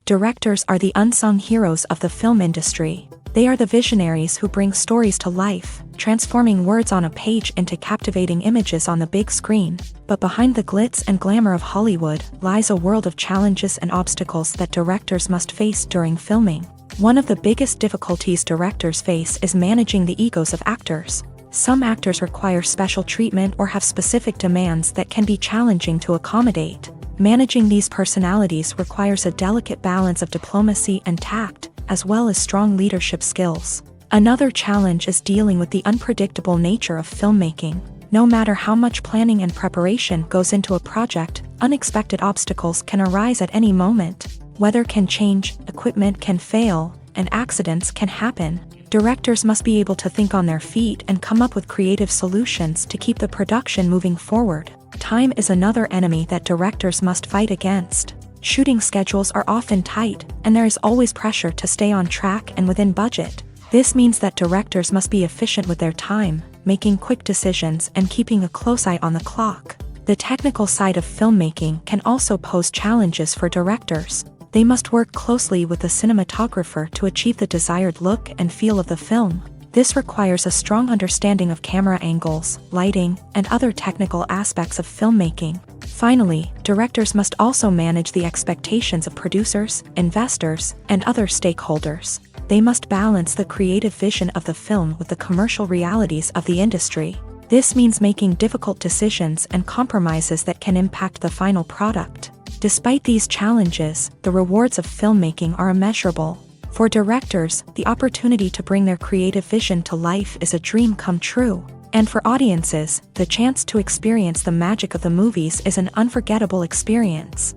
Directors are the unsung heroes of the film industry. They are the visionaries who bring stories to life, transforming words on a page into captivating images on the big screen. But behind the glitz and glamour of Hollywood lies a world of challenges and obstacles that directors must face during filming. One of the biggest difficulties directors face is managing the egos of actors. Some actors require special treatment or have specific demands that can be challenging to accommodate. Managing these personalities requires a delicate balance of diplomacy and tact, as well as strong leadership skills. Another challenge is dealing with the unpredictable nature of filmmaking. No matter how much planning and preparation goes into a project, unexpected obstacles can arise at any moment. Weather can change, equipment can fail, and accidents can happen. Directors must be able to think on their feet and come up with creative solutions to keep the production moving forward. Time is another enemy that directors must fight against. Shooting schedules are often tight, and there is always pressure to stay on track and within budget. This means that directors must be efficient with their time, making quick decisions and keeping a close eye on the clock. The technical side of filmmaking can also pose challenges for directors. They must work closely with the cinematographer to achieve the desired look and feel of the film. This requires a strong understanding of camera angles, lighting, and other technical aspects of filmmaking. Finally, directors must also manage the expectations of producers, investors, and other stakeholders. they must balance the creative vision of the film with the commercial realities of the industry. This means making difficult decisions and compromises that can impact the final product. Despite these challenges, the rewards of filmmaking are immeasurable. For directors, the opportunity to bring their creative vision to life is a dream come true. And for audiences, the chance to experience the magic of the movies is an unforgettable experience.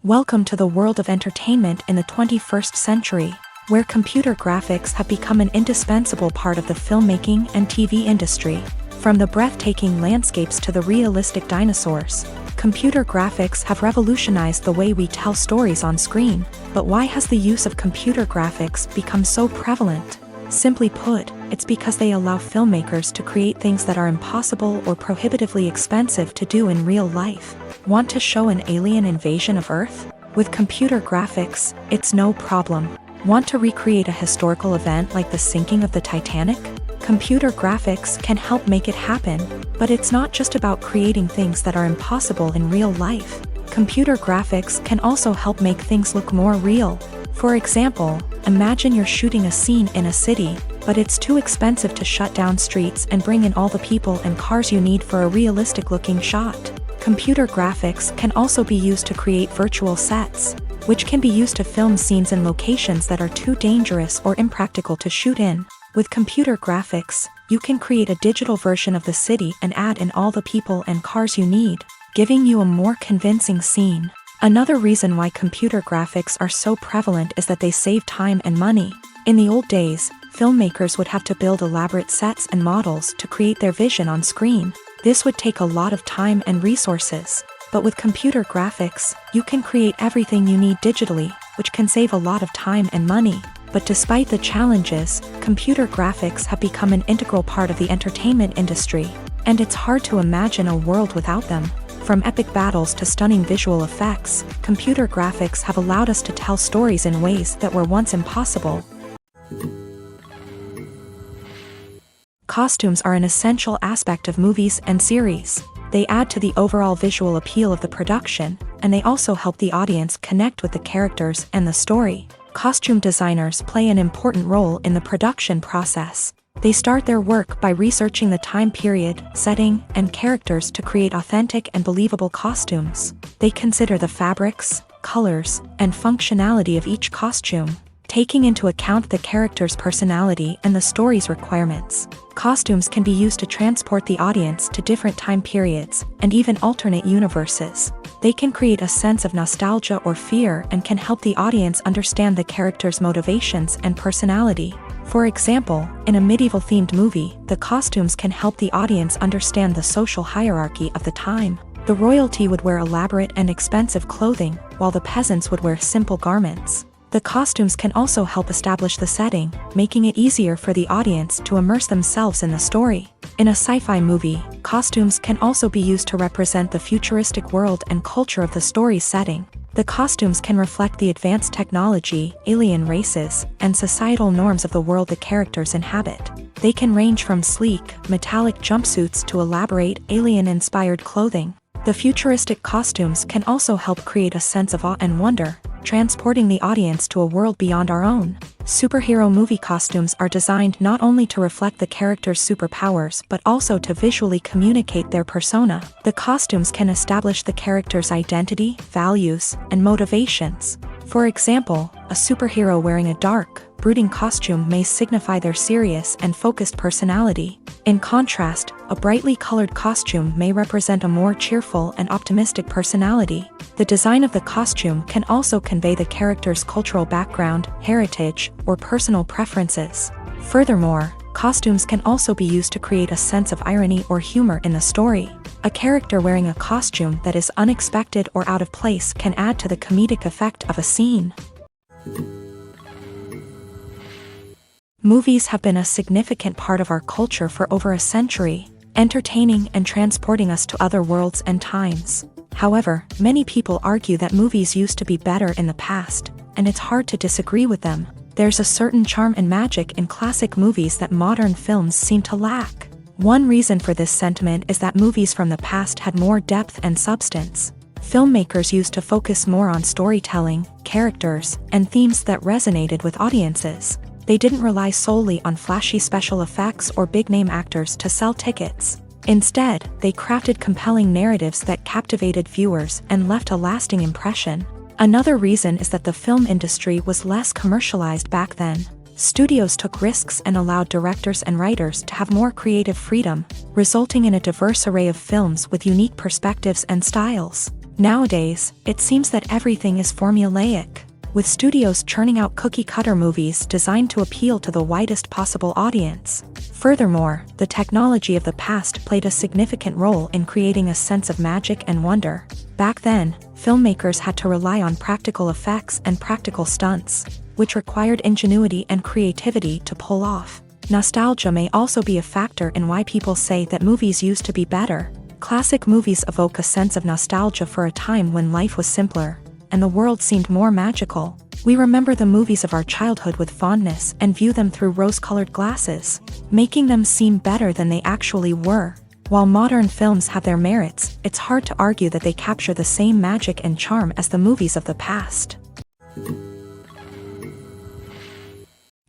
Welcome to the world of entertainment in the 21st century, where computer graphics have become an indispensable part of the filmmaking and TV industry. From the breathtaking landscapes to the realistic dinosaurs, computer graphics have revolutionized the way we tell stories on screen. But why has the use of computer graphics become so prevalent? Simply put, it's because they allow filmmakers to create things that are impossible or prohibitively expensive to do in real life. Want to show an alien invasion of Earth? With computer graphics, it's no problem. Want to recreate a historical event like the sinking of the Titanic? Computer graphics can help make it happen, but it's not just about creating things that are impossible in real life. Computer graphics can also help make things look more real. For example, imagine you're shooting a scene in a city, but it's too expensive to shut down streets and bring in all the people and cars you need for a realistic-looking shot. Computer graphics can also be used to create virtual sets, which can be used to film scenes in locations that are too dangerous or impractical to shoot in. With computer graphics, you can create a digital version of the city and add in all the people and cars you need, giving you a more convincing scene. Another reason why computer graphics are so prevalent is that they save time and money. In the old days, filmmakers would have to build elaborate sets and models to create their vision on screen. This would take a lot of time and resources. But with computer graphics, you can create everything you need digitally, which can save a lot of time and money. But despite the challenges, computer graphics have become an integral part of the entertainment industry, and it's hard to imagine a world without them. From epic battles to stunning visual effects, computer graphics have allowed us to tell stories in ways that were once impossible. Costumes are an essential aspect of movies and series. They add to the overall visual appeal of the production, and they also help the audience connect with the characters and the story. Costume designers play an important role in the production process. They start their work by researching the time period, setting, and characters to create authentic and believable costumes. They consider the fabrics, colors, and functionality of each costume, taking into account the character's personality and the story's requirements. Costumes can be used to transport the audience to different time periods, and even alternate universes. They can create a sense of nostalgia or fear and can help the audience understand the character's motivations and personality. For example, in a medieval-themed movie, the costumes can help the audience understand the social hierarchy of the time. The royalty would wear elaborate and expensive clothing, while the peasants would wear simple garments. The costumes can also help establish the setting, making it easier for the audience to immerse themselves in the story. In a sci-fi movie, costumes can also be used to represent the futuristic world and culture of the story's setting. The costumes can reflect the advanced technology, alien races, and societal norms of the world the characters inhabit. They can range from sleek, metallic jumpsuits to elaborate, alien-inspired clothing. The futuristic costumes can also help create a sense of awe and wonder, transporting the audience to a world beyond our own. Superhero movie costumes are designed not only to reflect the character's superpowers but also to visually communicate their persona. The costumes can establish the character's identity, values, and motivations. For example, a superhero wearing a dark, brooding costume may signify their serious and focused personality. In contrast, a brightly colored costume may represent a more cheerful and optimistic personality. The design of the costume can also convey the character's cultural background, heritage, or personal preferences. Furthermore, costumes can also be used to create a sense of irony or humor in the story. A character wearing a costume that is unexpected or out of place can add to the comedic effect of a scene. Movies have been a significant part of our culture for over a century, entertaining and transporting us to other worlds and times. However, many people argue that movies used to be better in the past, and it's hard to disagree with them. There's a certain charm and magic in classic movies that modern films seem to lack. One reason for this sentiment is that movies from the past had more depth and substance. filmmakers used to focus more on storytelling, characters, and themes that resonated with audiences. They didn't rely solely on flashy special effects or big-name actors to sell tickets. Instead, they crafted compelling narratives that captivated viewers and left a lasting impression. Another reason is that the film industry was less commercialized back then. Studios took risks and allowed directors and writers to have more creative freedom, resulting in a diverse array of films with unique perspectives and styles. Nowadays, it seems that everything is formulaic, with studios churning out cookie-cutter movies designed to appeal to the widest possible audience. Furthermore, the technology of the past played a significant role in creating a sense of magic and wonder. Back then, filmmakers had to rely on practical effects and practical stunts, which required ingenuity and creativity to pull off. Nostalgia may also be a factor in why people say that movies used to be better. Classic movies evoke a sense of nostalgia for a time when life was simpler, and the world seemed more magical. We remember the movies of our childhood with fondness and view them through rose-colored glasses, making them seem better than they actually were. While modern films have their merits, it's hard to argue that they capture the same magic and charm as the movies of the past.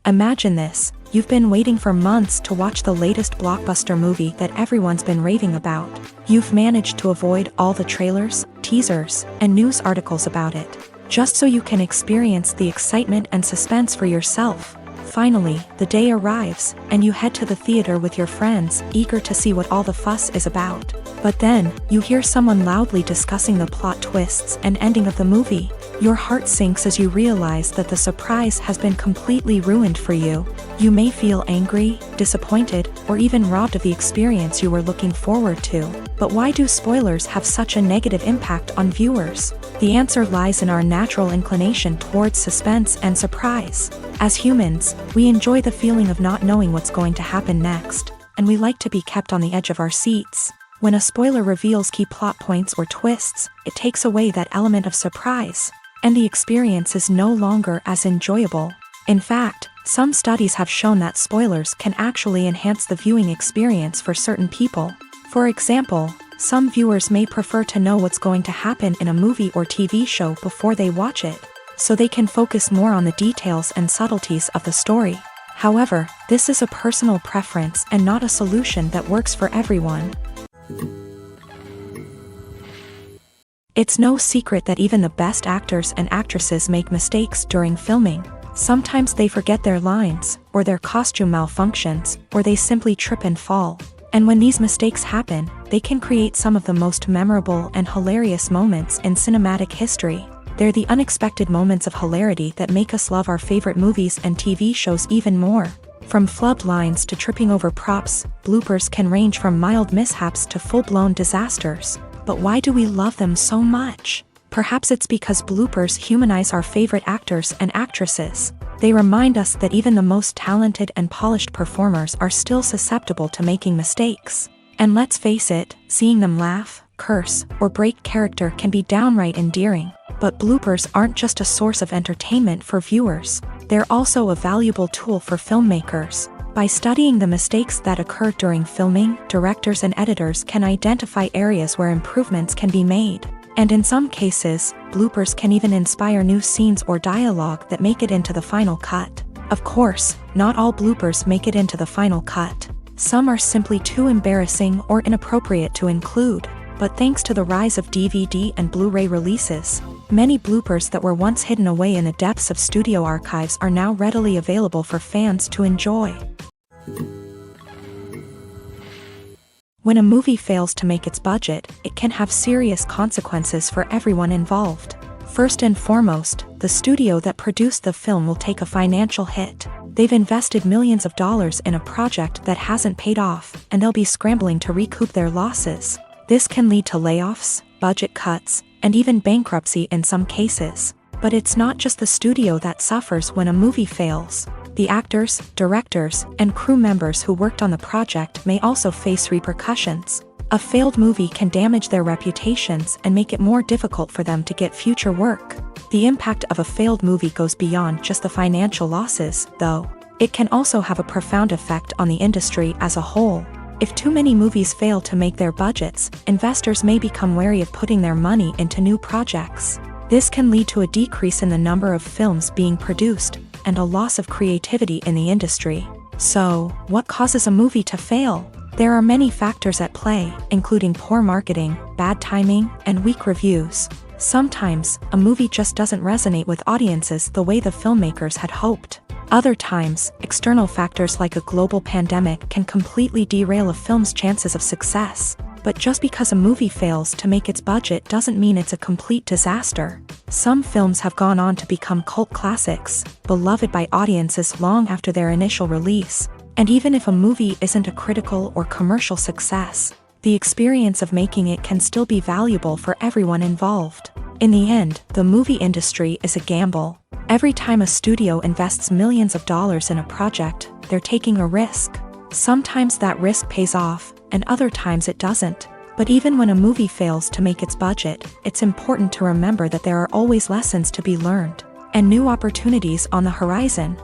Imagine this: you've been waiting for months to watch the latest blockbuster movie that everyone's been raving about. You've managed to avoid all the trailers, teasers, and news articles about it, just so you can experience the excitement and suspense for yourself. Finally, the day arrives, and you head to the theater with your friends, eager to see what all the fuss is about. But then, you hear someone loudly discussing the plot twists and ending of the movie. Your heart sinks as you realize that the surprise has been completely ruined for you. You may feel angry, disappointed, or even robbed of the experience you were looking forward to. But why do spoilers have such a negative impact on viewers? The answer lies in our natural inclination towards suspense and surprise. As humans, we enjoy the feeling of not knowing what's going to happen next, and we like to be kept on the edge of our seats. When a spoiler reveals key plot points or twists, it takes away that element of surprise, and the experience is no longer as enjoyable. In fact, some studies have shown that spoilers can actually enhance the viewing experience for certain people. For example, some viewers may prefer to know what's going to happen in a movie or TV show before they watch it, so they can focus more on the details and subtleties of the story. However, this is a personal preference and not a solution that works for everyone. It's no secret that even the best actors and actresses make mistakes during filming. Sometimes they forget their lines, or their costume malfunctions, or they simply trip and fall. And when these mistakes happen, they can create some of the most memorable and hilarious moments in cinematic history. They're the unexpected moments of hilarity that make us love our favorite movies and TV shows even more. From flubbed lines to tripping over props, bloopers can range from mild mishaps to full-blown disasters. But why do we love them so much? Perhaps it's because bloopers humanize our favorite actors and actresses. They remind us that even the most talented and polished performers are still susceptible to making mistakes. And let's face it, seeing them laugh, curse, or break character can be downright endearing. But bloopers aren't just a source of entertainment for viewers. They're also a valuable tool for filmmakers. By studying the mistakes that occur during filming, directors and editors can identify areas where improvements can be made. And in some cases, bloopers can even inspire new scenes or dialogue that make it into the final cut. Of course, not all bloopers make it into the final cut. Some are simply too embarrassing or inappropriate to include. But thanks to the rise of DVD and Blu-ray releases, many bloopers that were once hidden away in the depths of studio archives are now readily available for fans to enjoy. When a movie fails to make its budget, it can have serious consequences for everyone involved. First and foremost, the studio that produced the film will take a financial hit. They've invested millions of dollars in a project that hasn't paid off, and they'll be scrambling to recoup their losses. This can lead to layoffs, budget cuts, and even bankruptcy in some cases. But it's not just the studio that suffers when a movie fails. The actors, directors, and crew members who worked on the project may also face repercussions. A failed movie can damage their reputations and make it more difficult for them to get future work. The impact of a failed movie goes beyond just the financial losses, though. It can also have a profound effect on the industry as a whole. If too many movies fail to make their budgets, investors may become wary of putting their money into new projects. This can lead to a decrease in the number of films being produced, and a loss of creativity in the industry. So, what causes a movie to fail? There are many factors at play, including poor marketing, bad timing, and weak reviews. Sometimes, a movie just doesn't resonate with audiences the way the filmmakers had hoped. Other times, external factors like a global pandemic can completely derail a film's chances of success. But just because a movie fails to make its budget doesn't mean it's a complete disaster. Some films have gone on to become cult classics, beloved by audiences long after their initial release. And even if a movie isn't a critical or commercial success, the experience of making it can still be valuable for everyone involved. In the end, the movie industry is a gamble. Every time a studio invests millions of dollars in a project, they're taking a risk. Sometimes that risk pays off, and other times it doesn't. But even when a movie fails to make its budget, it's important to remember that there are always lessons to be learned, and new opportunities on the horizon.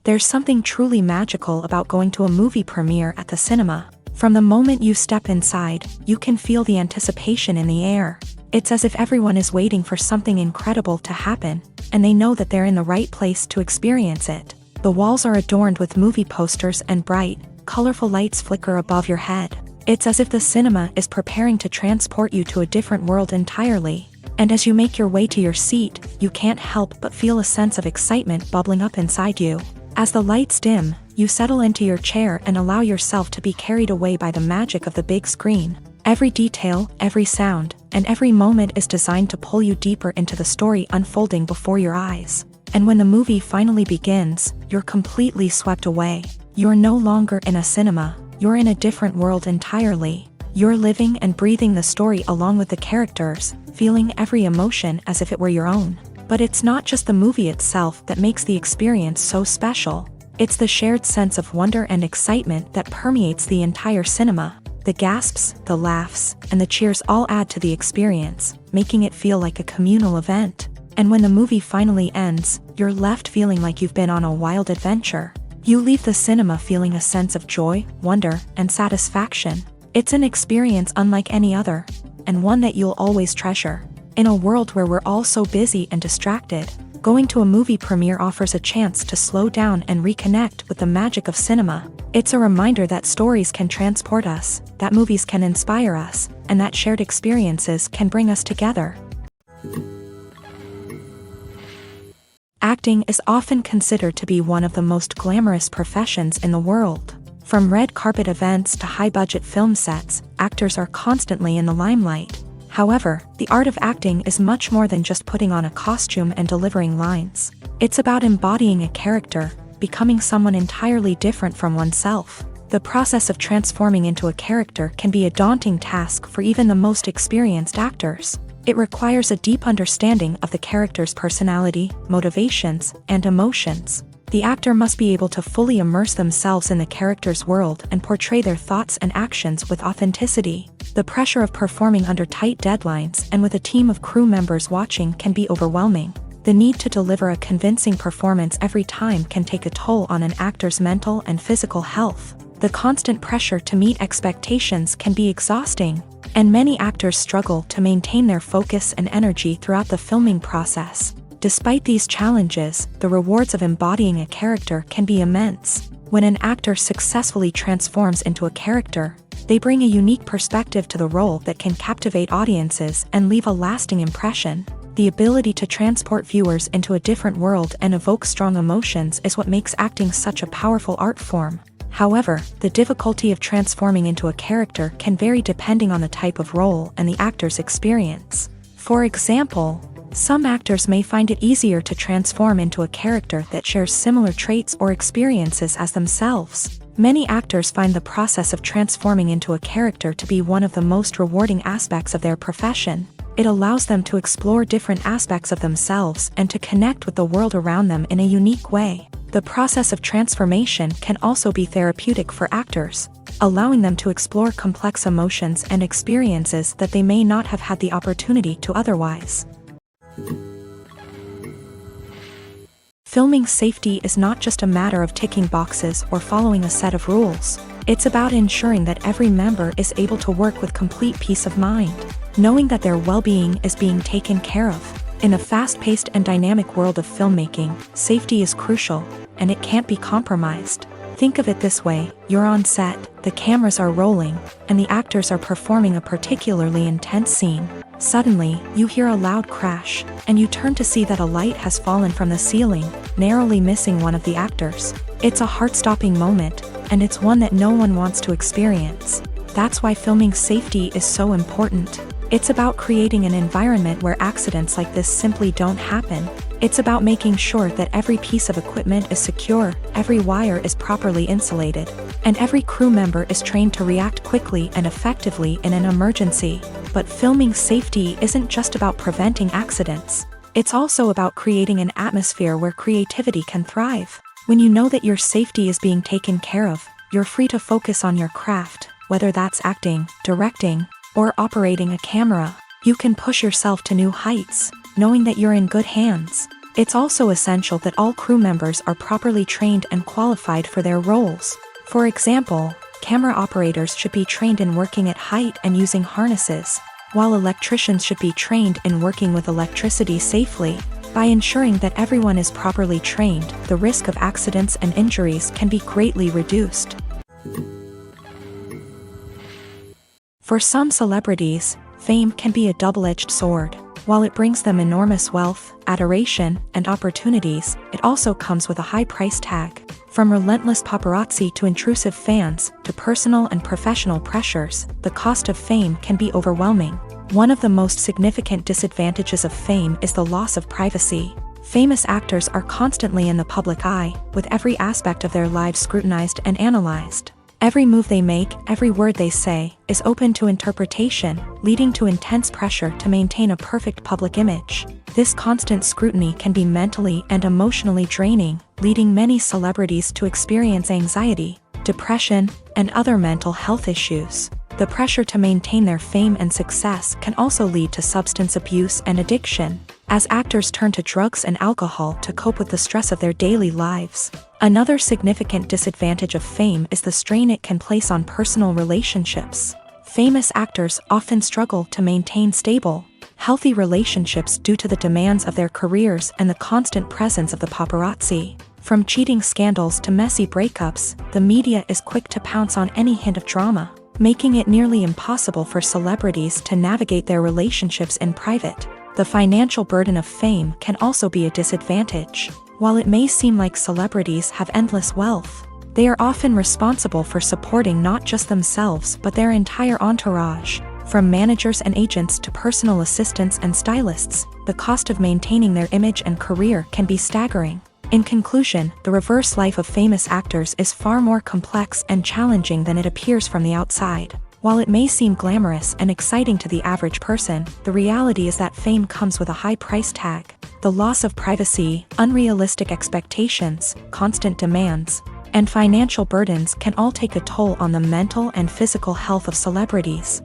There's something truly magical about going to a movie premiere at the cinema. From the moment you step inside, you can feel the anticipation in the air. It's as if everyone is waiting for something incredible to happen, and they know that they're in the right place to experience it. The walls are adorned with movie posters and bright, colorful lights flicker above your head. It's as if the cinema is preparing to transport you to a different world entirely. And as you make your way to your seat, you can't help but feel a sense of excitement bubbling up inside you. As the lights dim, you settle into your chair and allow yourself to be carried away by the magic of the big screen. Every detail, every sound, and every moment is designed to pull you deeper into the story unfolding before your eyes. And when the movie finally begins, you're completely swept away. You're no longer in a cinema, you're in a different world entirely. You're living and breathing the story along with the characters, feeling every emotion as if it were your own. But it's not just the movie itself that makes the experience so special. It's the shared sense of wonder and excitement that permeates the entire cinema. The gasps, the laughs, and the cheers all add to the experience, making it feel like a communal event. And when the movie finally ends, you're left feeling like you've been on a wild adventure. You leave the cinema feeling a sense of joy, wonder, and satisfaction. It's an experience unlike any other, and one that you'll always treasure. In a world where we're all so busy and distracted, going to a movie premiere offers a chance to slow down and reconnect with the magic of cinema. It's a reminder that stories can transport us, that movies can inspire us, and that shared experiences can bring us together. Acting is often considered to be one of the most glamorous professions in the world. From red carpet events to high-budget film sets, actors are constantly in the limelight. However, the art of acting is much more than just putting on a costume and delivering lines. It's about embodying a character, becoming someone entirely different from oneself. The process of transforming into a character can be a daunting task for even the most experienced actors. It requires a deep understanding of the character's personality, motivations, and emotions. The actor must be able to fully immerse themselves in the character's world and portray their thoughts and actions with authenticity. The pressure of performing under tight deadlines and with a team of crew members watching can be overwhelming. The need to deliver a convincing performance every time can take a toll on an actor's mental and physical health. The constant pressure to meet expectations can be exhausting, and many actors struggle to maintain their focus and energy throughout the filming process. Despite these challenges, the rewards of embodying a character can be immense. When an actor successfully transforms into a character, they bring a unique perspective to the role that can captivate audiences and leave a lasting impression. The ability to transport viewers into a different world and evoke strong emotions is what makes acting such a powerful art form. However, the difficulty of transforming into a character can vary depending on the type of role and the actor's experience. For example, some actors may find it easier to transform into a character that shares similar traits or experiences as themselves. Many actors find the process of transforming into a character to be one of the most rewarding aspects of their profession. It allows them to explore different aspects of themselves and to connect with the world around them in a unique way. The process of transformation can also be therapeutic for actors, allowing them to explore complex emotions and experiences that they may not have had the opportunity to otherwise. Filming safety is not just a matter of ticking boxes or following a set of rules. It's about ensuring that every member is able to work with complete peace of mind, knowing that their well-being is being taken care of. In a fast-paced and dynamic world of filmmaking, safety is crucial, and it can't be compromised. Think of it this way: you're on set, the cameras are rolling, and the actors are performing a particularly intense scene. Suddenly, you hear a loud crash, and you turn to see that a light has fallen from the ceiling, narrowly missing one of the actors. It's a heart-stopping moment, and it's one that no one wants to experience. That's why filming safety is so important. It's about creating an environment where accidents like this simply don't happen. It's about making sure that every piece of equipment is secure, every wire is properly insulated, and every crew member is trained to react quickly and effectively in an emergency. But filming safety isn't just about preventing accidents. It's also about creating an atmosphere where creativity can thrive. When you know that your safety is being taken care of, you're free to focus on your craft, whether that's acting, directing, or operating a camera. You can push yourself to new heights, knowing that you're in good hands. It's also essential that all crew members are properly trained and qualified for their roles. For example, camera operators should be trained in working at height and using harnesses, while electricians should be trained in working with electricity safely. By ensuring that everyone is properly trained, the risk of accidents and injuries can be greatly reduced. For some celebrities, fame can be a double-edged sword. While it brings them enormous wealth, adoration, and opportunities, it also comes with a high price tag. From relentless paparazzi to intrusive fans, to personal and professional pressures, the cost of fame can be overwhelming. One of the most significant disadvantages of fame is the loss of privacy. Famous actors are constantly in the public eye, with every aspect of their lives scrutinized and analyzed. Every move they make, every word they say, is open to interpretation, leading to intense pressure to maintain a perfect public image. This constant scrutiny can be mentally and emotionally draining, leading many celebrities to experience anxiety, depression, and other mental health issues. The pressure to maintain their fame and success can also lead to substance abuse and addiction, as actors turn to drugs and alcohol to cope with the stress of their daily lives. Another significant disadvantage of fame is the strain it can place on personal relationships. Famous actors often struggle to maintain stable, healthy relationships due to the demands of their careers and the constant presence of the paparazzi. From cheating scandals to messy breakups, the media is quick to pounce on any hint of drama, making it nearly impossible for celebrities to navigate their relationships in private. The financial burden of fame can also be a disadvantage. While it may seem like celebrities have endless wealth, they are often responsible for supporting not just themselves but their entire entourage. From managers and agents to personal assistants and stylists, the cost of maintaining their image and career can be staggering. In conclusion, the reverse life of famous actors is far more complex and challenging than it appears from the outside. While it may seem glamorous and exciting to the average person, the reality is that fame comes with a high price tag. The loss of privacy, unrealistic expectations, constant demands, and financial burdens can all take a toll on the mental and physical health of celebrities.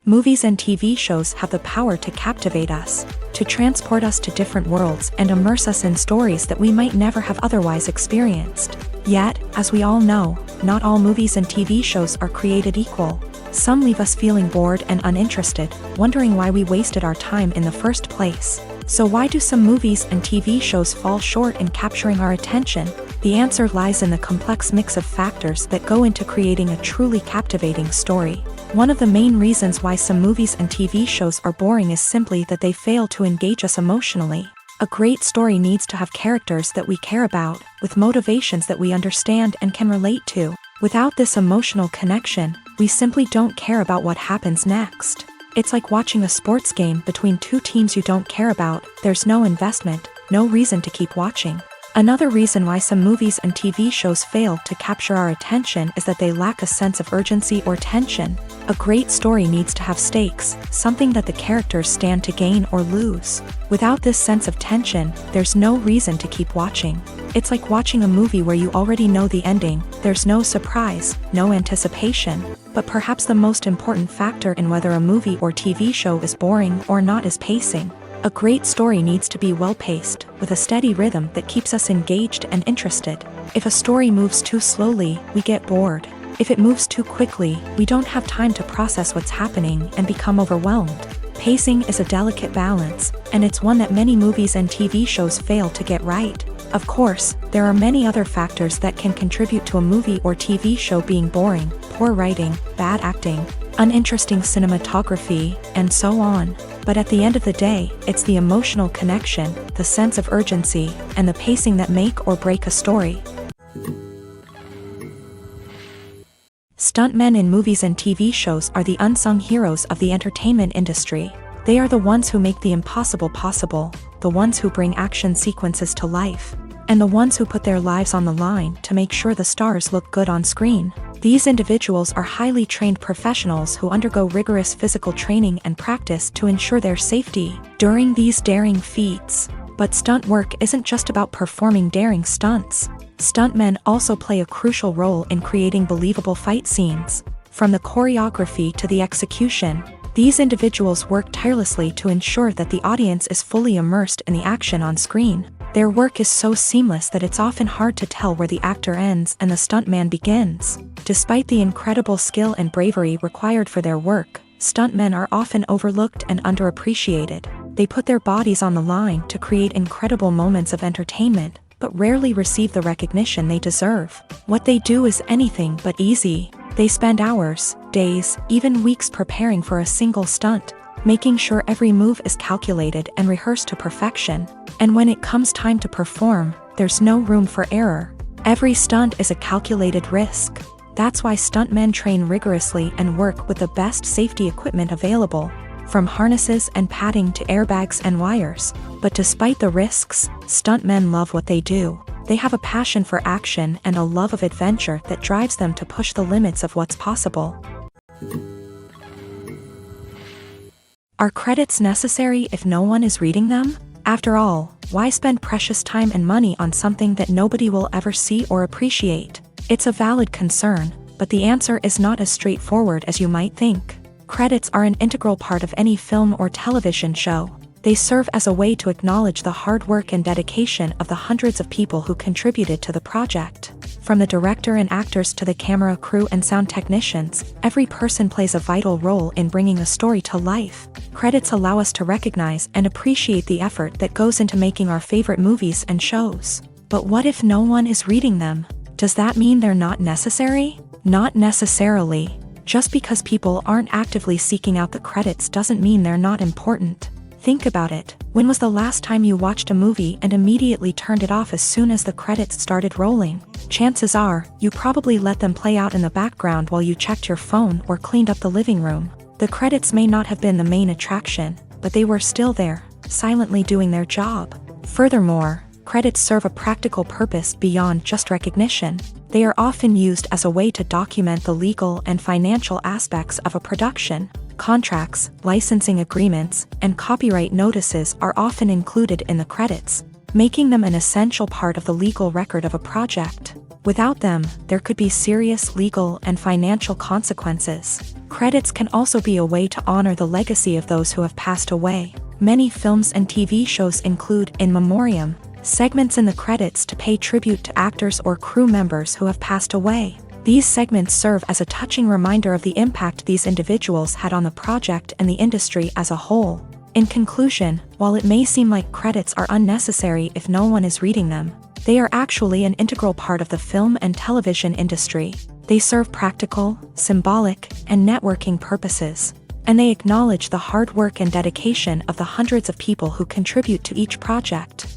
Movies and TV shows have the power to captivate us, to transport us to different worlds and immerse us in stories that we might never have otherwise experienced. Yet, as we all know, not all movies and TV shows are created equal. Some leave us feeling bored and uninterested, wondering why we wasted our time in the first place. So why do some movies and TV shows fall short in capturing our attention? The answer lies in the complex mix of factors that go into creating a truly captivating story. One of the main reasons why some movies and TV shows are boring is simply that they fail to engage us emotionally. A great story needs to have characters that we care about, with motivations that we understand and can relate to. Without this emotional connection, we simply don't care about what happens next. It's like watching a sports game between two teams you don't care about. There's no investment, no reason to keep watching. Another reason why some movies and TV shows fail to capture our attention is that they lack a sense of urgency or tension. A great story needs to have stakes, something that the characters stand to gain or lose. Without this sense of tension, there's no reason to keep watching. It's like watching a movie where you already know the ending. There's no surprise, no anticipation. But perhaps the most important factor in whether a movie or TV show is boring or not is pacing. A great story needs to be well-paced, with a steady rhythm that keeps us engaged and interested. If a story moves too slowly, we get bored. If it moves too quickly, we don't have time to process what's happening and become overwhelmed. Pacing is a delicate balance, and it's one that many movies and TV shows fail to get right. Of course, there are many other factors that can contribute to a movie or TV show being boring: poor writing, bad acting, uninteresting cinematography, and so on. But at the end of the day, it's the emotional connection, the sense of urgency, and the pacing that make or break a story. Stuntmen in movies and TV shows are the unsung heroes of the entertainment industry. They are the ones who make the impossible possible, the ones who bring action sequences to life, and the ones who put their lives on the line to make sure the stars look good on screen. These individuals are highly trained professionals who undergo rigorous physical training and practice to ensure their safety during these daring feats. But stunt work isn't just about performing daring stunts. Stuntmen also play a crucial role in creating believable fight scenes. From the choreography to the execution, these individuals work tirelessly to ensure that the audience is fully immersed in the action on screen. Their work is so seamless that it's often hard to tell where the actor ends and the stuntman begins. Despite the incredible skill and bravery required for their work, stuntmen are often overlooked and underappreciated. They put their bodies on the line to create incredible moments of entertainment, but rarely receive the recognition they deserve. What they do is anything but easy. They spend hours, days, even weeks preparing for a single stunt, making sure every move is calculated and rehearsed to perfection. And when it comes time to perform, there's no room for error. Every stunt is a calculated risk. That's why stuntmen train rigorously and work with the best safety equipment available, from harnesses and padding to airbags and wires. But despite the risks, stuntmen love what they do. They have a passion for action and a love of adventure that drives them to push the limits of what's possible. Are credits necessary if no one is reading them? After all, why spend precious time and money on something that nobody will ever see or appreciate? It's a valid concern, but the answer is not as straightforward as you might think. Credits are an integral part of any film or television show. They serve as a way to acknowledge the hard work and dedication of the hundreds of people who contributed to the project. From the director and actors to the camera crew and sound technicians, every person plays a vital role in bringing a story to life. Credits allow us to recognize and appreciate the effort that goes into making our favorite movies and shows. But what if no one is reading them? Does that mean they're not necessary? Not necessarily. Just because people aren't actively seeking out the credits doesn't mean they're not important. Think about it. When was the last time you watched a movie and immediately turned it off as soon as the credits started rolling? Chances are, you probably let them play out in the background while you checked your phone or cleaned up the living room. The credits may not have been the main attraction, but they were still there, silently doing their job. Furthermore, credits serve a practical purpose beyond just recognition. They are often used as a way to document the legal and financial aspects of a production. Contracts, licensing agreements, and copyright notices are often included in the credits, making them an essential part of the legal record of a project. Without them, there could be serious legal and financial consequences. Credits can also be a way to honor the legacy of those who have passed away. Many films and TV shows include in memoriam segments in the credits to pay tribute to actors or crew members who have passed away. These segments serve as a touching reminder of the impact these individuals had on the project and the industry as a whole. In conclusion, while it may seem like credits are unnecessary if no one is reading them, they are actually an integral part of the film and television industry. They serve practical, symbolic, and networking purposes, and they acknowledge the hard work and dedication of the hundreds of people who contribute to each project.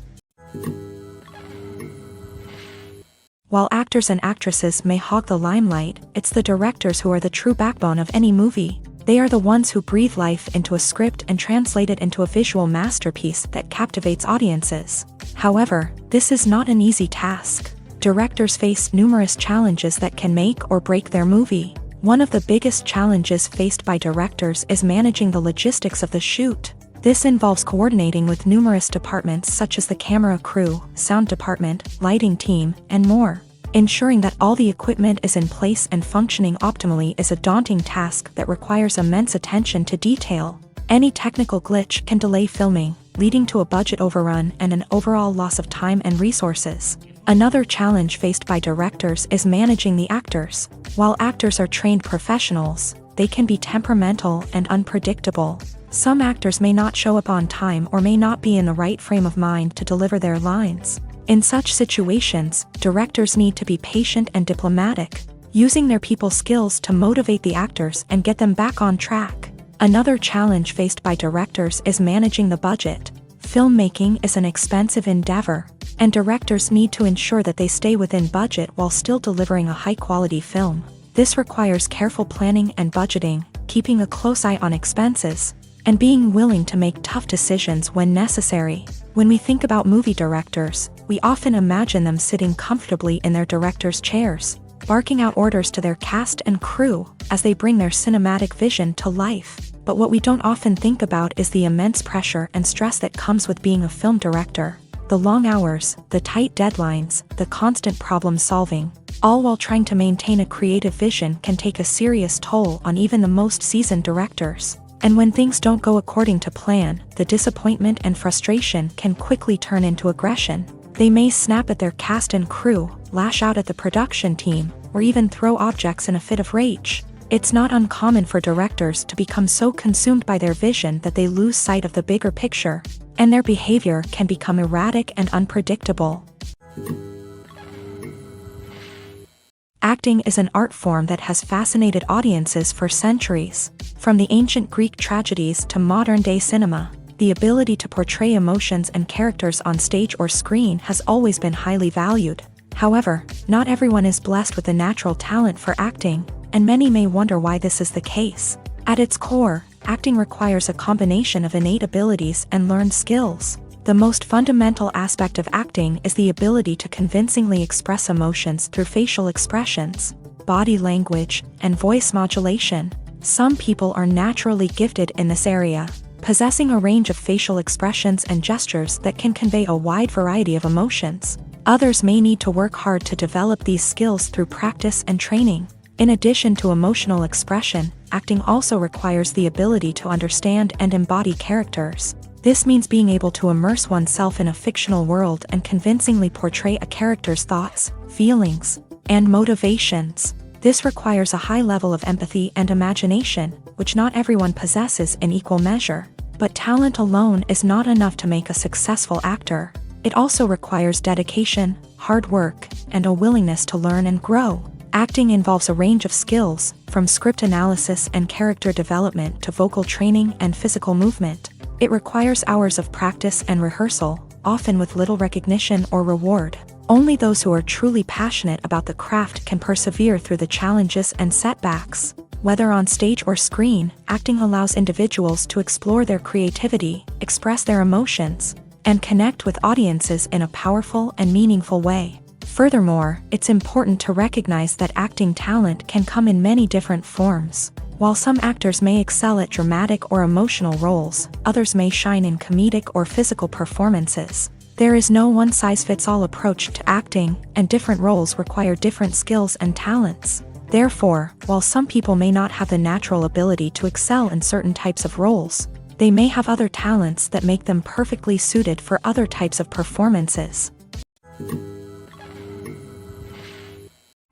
While actors and actresses may hog the limelight, it's the directors who are the true backbone of any movie. They are the ones who breathe life into a script and translate it into a visual masterpiece that captivates audiences. However, this is not an easy task. Directors face numerous challenges that can make or break their movie. One of the biggest challenges faced by directors is managing the logistics of the shoot. This involves coordinating with numerous departments such as the camera crew, sound department, lighting team, and more. Ensuring that all the equipment is in place and functioning optimally is a daunting task that requires immense attention to detail. Any technical glitch can delay filming, leading to a budget overrun and an overall loss of time and resources. Another challenge faced by directors is managing the actors. While actors are trained professionals, they can be temperamental and unpredictable. Some actors may not show up on time or may not be in the right frame of mind to deliver their lines. In such situations, directors need to be patient and diplomatic, using their people skills to motivate the actors and get them back on track. Another challenge faced by directors is managing the budget. Filmmaking is an expensive endeavor, and directors need to ensure that they stay within budget while still delivering a high-quality film. This requires careful planning and budgeting, keeping a close eye on expenses, and being willing to make tough decisions when necessary. When we think about movie directors, we often imagine them sitting comfortably in their director's chairs, barking out orders to their cast and crew as they bring their cinematic vision to life. But what we don't often think about is the immense pressure and stress that comes with being a film director. The long hours, the tight deadlines, the constant problem solving, all while trying to maintain a creative vision can take a serious toll on even the most seasoned directors. And when things don't go according to plan, the disappointment and frustration can quickly turn into aggression. They may snap at their cast and crew, lash out at the production team, or even throw objects in a fit of rage. It's not uncommon for directors to become so consumed by their vision that they lose sight of the bigger picture, and their behavior can become erratic and unpredictable. Acting is an art form that has fascinated audiences for centuries. From the ancient Greek tragedies to modern-day cinema, the ability to portray emotions and characters on stage or screen has always been highly valued. However, not everyone is blessed with a natural talent for acting, and many may wonder why this is the case. At its core, acting requires a combination of innate abilities and learned skills. The most fundamental aspect of acting is the ability to convincingly express emotions through facial expressions, body language, and voice modulation. Some people are naturally gifted in this area, possessing a range of facial expressions and gestures that can convey a wide variety of emotions. Others may need to work hard to develop these skills through practice and training. In addition to emotional expression, acting also requires the ability to understand and embody characters. This means being able to immerse oneself in a fictional world and convincingly portray a character's thoughts, feelings, and motivations. This requires a high level of empathy and imagination, which not everyone possesses in equal measure. But talent alone is not enough to make a successful actor. It also requires dedication, hard work, and a willingness to learn and grow. Acting involves a range of skills, from script analysis and character development to vocal training and physical movement. It requires hours of practice and rehearsal, often with little recognition or reward. Only those who are truly passionate about the craft can persevere through the challenges and setbacks. Whether on stage or screen, acting allows individuals to explore their creativity, express their emotions, and connect with audiences in a powerful and meaningful way. Furthermore, it's important to recognize that acting talent can come in many different forms. While some actors may excel at dramatic or emotional roles, others may shine in comedic or physical performances. There is no one-size-fits-all approach to acting, and different roles require different skills and talents. Therefore, while some people may not have the natural ability to excel in certain types of roles, they may have other talents that make them perfectly suited for other types of performances.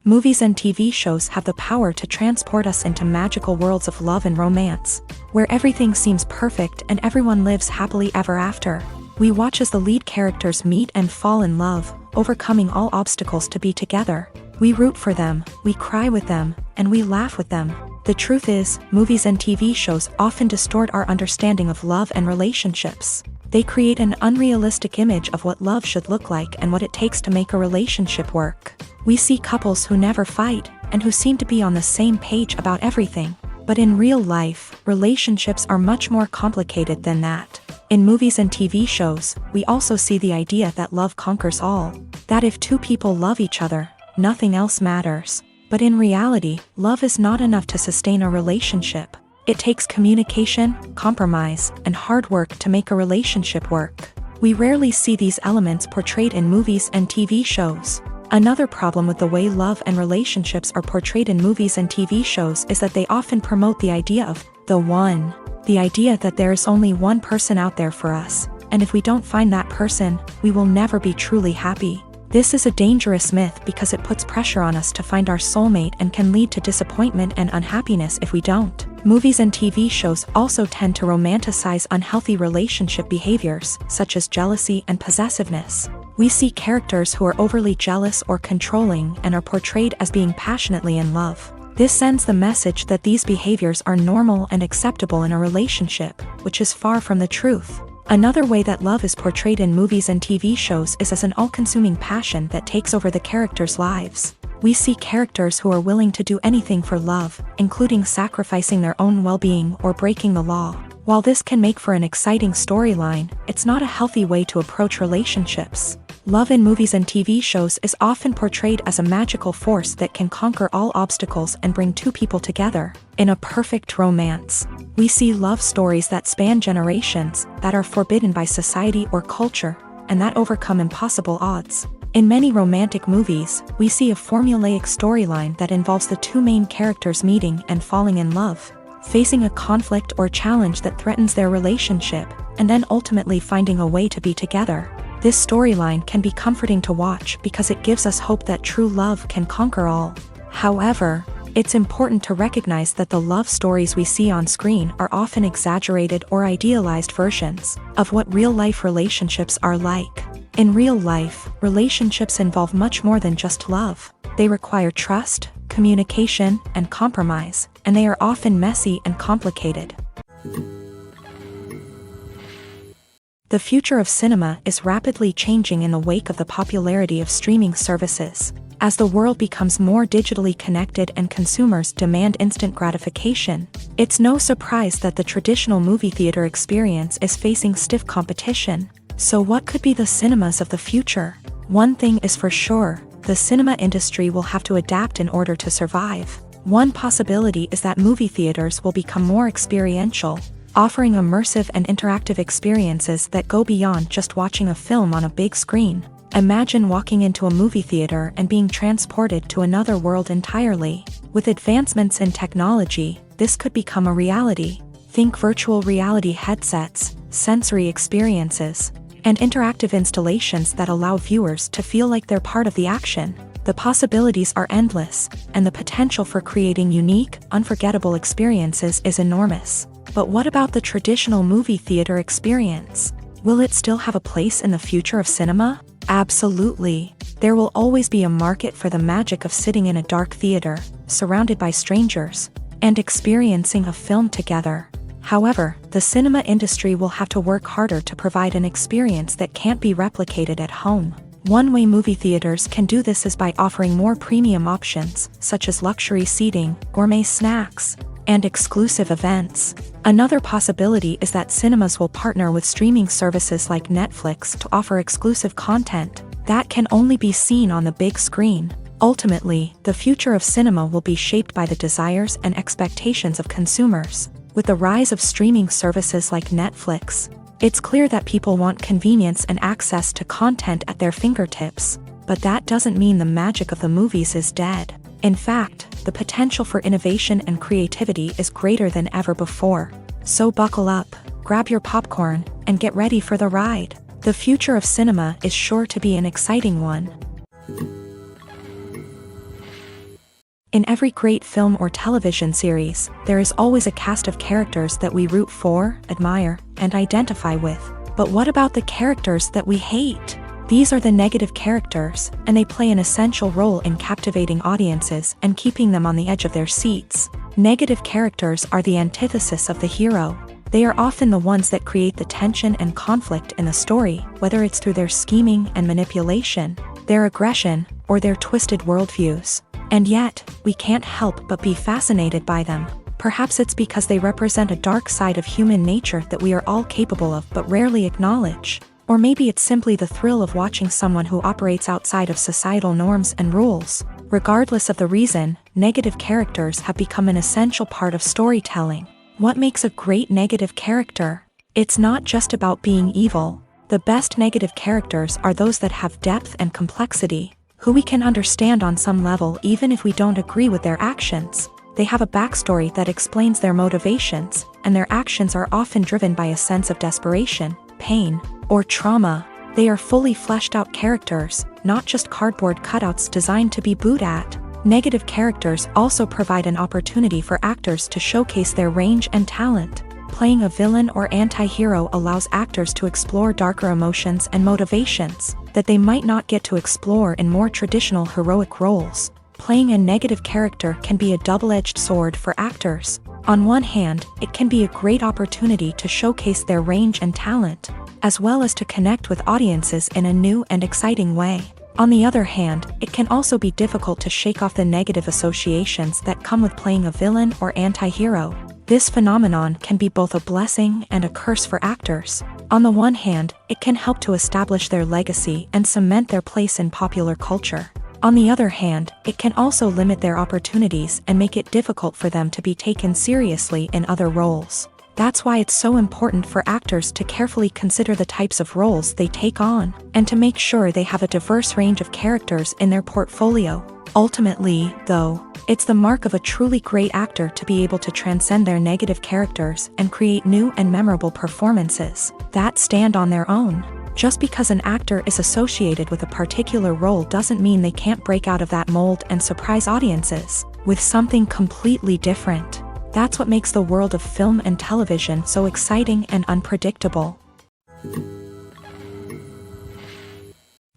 Movies and TV shows have the power to transport us into magical worlds of love and romance, where everything seems perfect and everyone lives happily ever after. We watch as the lead characters meet and fall in love, overcoming all obstacles to be together. We root for them, we cry with them, and we laugh with them. The truth is, movies and TV shows often distort our understanding of love and relationships. They create an unrealistic image of what love should look like and what it takes to make a relationship work. We see couples who never fight, and who seem to be on the same page about everything. But in real life, relationships are much more complicated than that. In movies and TV shows, we also see the idea that love conquers all. That if two people love each other, nothing else matters. But in reality, love is not enough to sustain a relationship. It takes communication, compromise, and hard work to make a relationship work. We rarely see these elements portrayed in movies and TV shows. Another problem with the way love and relationships are portrayed in movies and TV shows is that they often promote the idea of the one. The idea that there is only one person out there for us. and if we don't find that person, we will never be truly happy. This is a dangerous myth because it puts pressure on us to find our soulmate and can lead to disappointment and unhappiness if we don't. Movies and TV shows also tend to romanticize unhealthy relationship behaviors, such as jealousy and possessiveness. We see characters who are overly jealous or controlling and are portrayed as being passionately in love. This sends the message that these behaviors are normal and acceptable in a relationship, which is far from the truth. Another way that love is portrayed in movies and TV shows is as an all-consuming passion that takes over the characters' lives. We see characters who are willing to do anything for love, including sacrificing their own well-being or breaking the law. While this can make for an exciting storyline, it's not a healthy way to approach relationships. Love in movies and TV shows is often portrayed as a magical force that can conquer all obstacles and bring two people together. In a perfect romance, we see love stories that span generations, that are forbidden by society or culture, and that overcome impossible odds. In many romantic movies, we see a formulaic storyline that involves the two main characters meeting and falling in love, facing a conflict or challenge that threatens their relationship, and then ultimately finding a way to be together. This storyline can be comforting to watch because it gives us hope that true love can conquer all. However, it's important to recognize that the love stories we see on screen are often exaggerated or idealized versions of what real-life relationships are like. In real life, relationships involve much more than just love. They require trust, communication, and compromise, and they are often messy and complicated. The future of cinema is rapidly changing in the wake of the popularity of streaming services. As the world becomes more digitally connected and consumers demand instant gratification, it's no surprise that the traditional movie theater experience is facing stiff competition. So what could be the cinemas of the future? One thing is for sure, the cinema industry will have to adapt in order to survive. One possibility is that movie theaters will become more experiential, offering immersive and interactive experiences that go beyond just watching a film on a big screen. Imagine walking into a movie theater and being transported to another world entirely. With advancements in technology, this could become a reality. Think virtual reality headsets, sensory experiences, and interactive installations that allow viewers to feel like they're part of the action. The possibilities are endless, and the potential for creating unique, unforgettable experiences is enormous. But what about the traditional movie theater experience? Will it still have a place in the future of cinema? Absolutely. There will always be a market for the magic of sitting in a dark theater, surrounded by strangers, and experiencing a film together. However, the cinema industry will have to work harder to provide an experience that can't be replicated at home. One way movie theaters can do this is by offering more premium options, such as luxury seating, gourmet snacks, and exclusive events. Another possibility is that cinemas will partner with streaming services like Netflix to offer exclusive content that can only be seen on the big screen. Ultimately, the future of cinema will be shaped by the desires and expectations of consumers. With the rise of streaming services like Netflix, it's clear that people want convenience and access to content at their fingertips. But that doesn't mean the magic of the movies is dead. In fact, the potential for innovation and creativity is greater than ever before. So buckle up, grab your popcorn, and get ready for the ride. The future of cinema is sure to be an exciting one. In every great film or television series, there is always a cast of characters that we root for, admire, and identify with. But what about the characters that we hate? These are the negative characters, and they play an essential role in captivating audiences and keeping them on the edge of their seats. Negative characters are the antithesis of the hero. They are often the ones that create the tension and conflict in the story, whether it's through their scheming and manipulation, their aggression, or their twisted worldviews. And yet, we can't help but be fascinated by them. Perhaps it's because they represent a dark side of human nature that we are all capable of but rarely acknowledge. Or maybe it's simply the thrill of watching someone who operates outside of societal norms and rules. Regardless of the reason, negative characters have become an essential part of storytelling. What makes a great negative character? It's not just about being evil. The best negative characters are those that have depth and complexity, who we can understand on some level even if we don't agree with their actions. They have a backstory that explains their motivations, and their actions are often driven by a sense of desperation, pain, or trauma. They are fully fleshed out characters, not just cardboard cutouts designed to be booed at. Negative characters also provide an opportunity for actors to showcase their range and talent. Playing a villain or anti-hero allows actors to explore darker emotions and motivations that they might not get to explore in more traditional heroic roles. Playing a negative character can be a double-edged sword for actors. On one hand, it can be a great opportunity to showcase their range and talent, as well as to connect with audiences in a new and exciting way. On the other hand, it can also be difficult to shake off the negative associations that come with playing a villain or anti-hero. This phenomenon can be both a blessing and a curse for actors. On the one hand, it can help to establish their legacy and cement their place in popular culture. On the other hand, it can also limit their opportunities and make it difficult for them to be taken seriously in other roles. That's why it's so important for actors to carefully consider the types of roles they take on, and to make sure they have a diverse range of characters in their portfolio. Ultimately, though, it's the mark of a truly great actor to be able to transcend their negative characters and create new and memorable performances that stand on their own. Just because an actor is associated with a particular role doesn't mean they can't break out of that mold and surprise audiences with something completely different. That's what makes the world of film and television so exciting and unpredictable.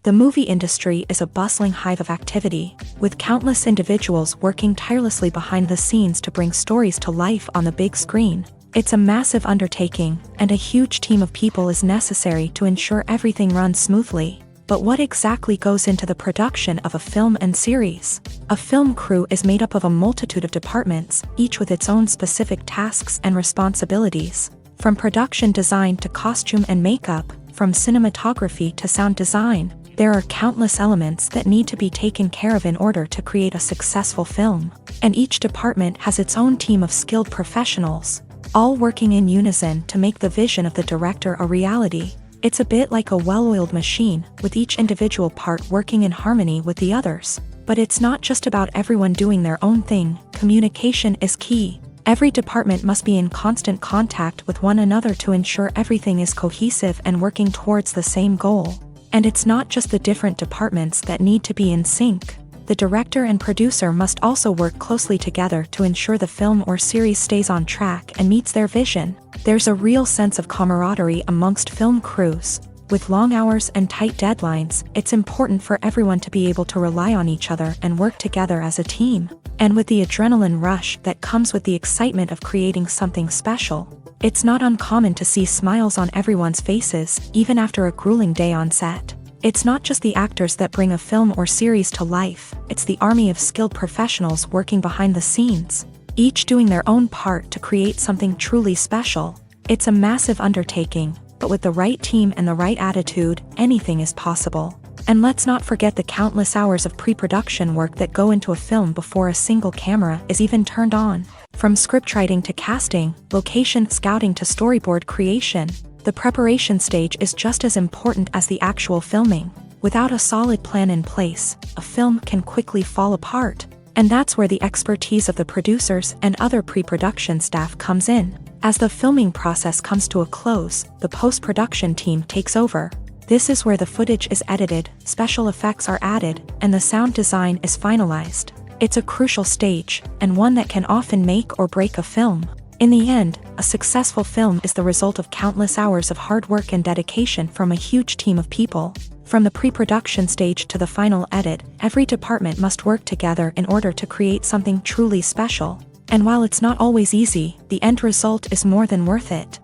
The movie industry is a bustling hive of activity, with countless individuals working tirelessly behind the scenes to bring stories to life on the big screen. It's a massive undertaking, and a huge team of people is necessary to ensure everything runs smoothly. But what exactly goes into the production of a film and series? A film crew is made up of a multitude of departments, each with its own specific tasks and responsibilities. From production design to costume and makeup, from cinematography to sound design, there are countless elements that need to be taken care of in order to create a successful film. And each department has its own team of skilled professionals, all working in unison to make the vision of the director a reality. It's a bit like a well-oiled machine, with each individual part working in harmony with the others. But it's not just about everyone doing their own thing. Communication is key. Every department must be in constant contact with one another to ensure everything is cohesive and working towards the same goal. And it's not just the different departments that need to be in sync. The director and producer must also work closely together to ensure the film or series stays on track and meets their vision. There's a real sense of camaraderie amongst film crews. With long hours and tight deadlines, it's important for everyone to be able to rely on each other and work together as a team. And with the adrenaline rush that comes with the excitement of creating something special, it's not uncommon to see smiles on everyone's faces, even after a grueling day on set. It's not just the actors that bring a film or series to life, it's the army of skilled professionals working behind the scenes, each doing their own part to create something truly special. It's a massive undertaking, but with the right team and the right attitude, anything is possible. And let's not forget the countless hours of pre-production work that go into a film before a single camera is even turned on. From scriptwriting to casting, location scouting to storyboard creation, the preparation stage is just as important as the actual filming. Without a solid plan in place, a film can quickly fall apart. And that's where the expertise of the producers and other pre-production staff comes in. As the filming process comes to a close, the post-production team takes over. This is where the footage is edited, special effects are added, and the sound design is finalized. It's a crucial stage, and one that can often make or break a film. In the end, a successful film is the result of countless hours of hard work and dedication from a huge team of people. From the pre-production stage to the final edit, every department must work together in order to create something truly special. And while it's not always easy, the end result is more than worth it.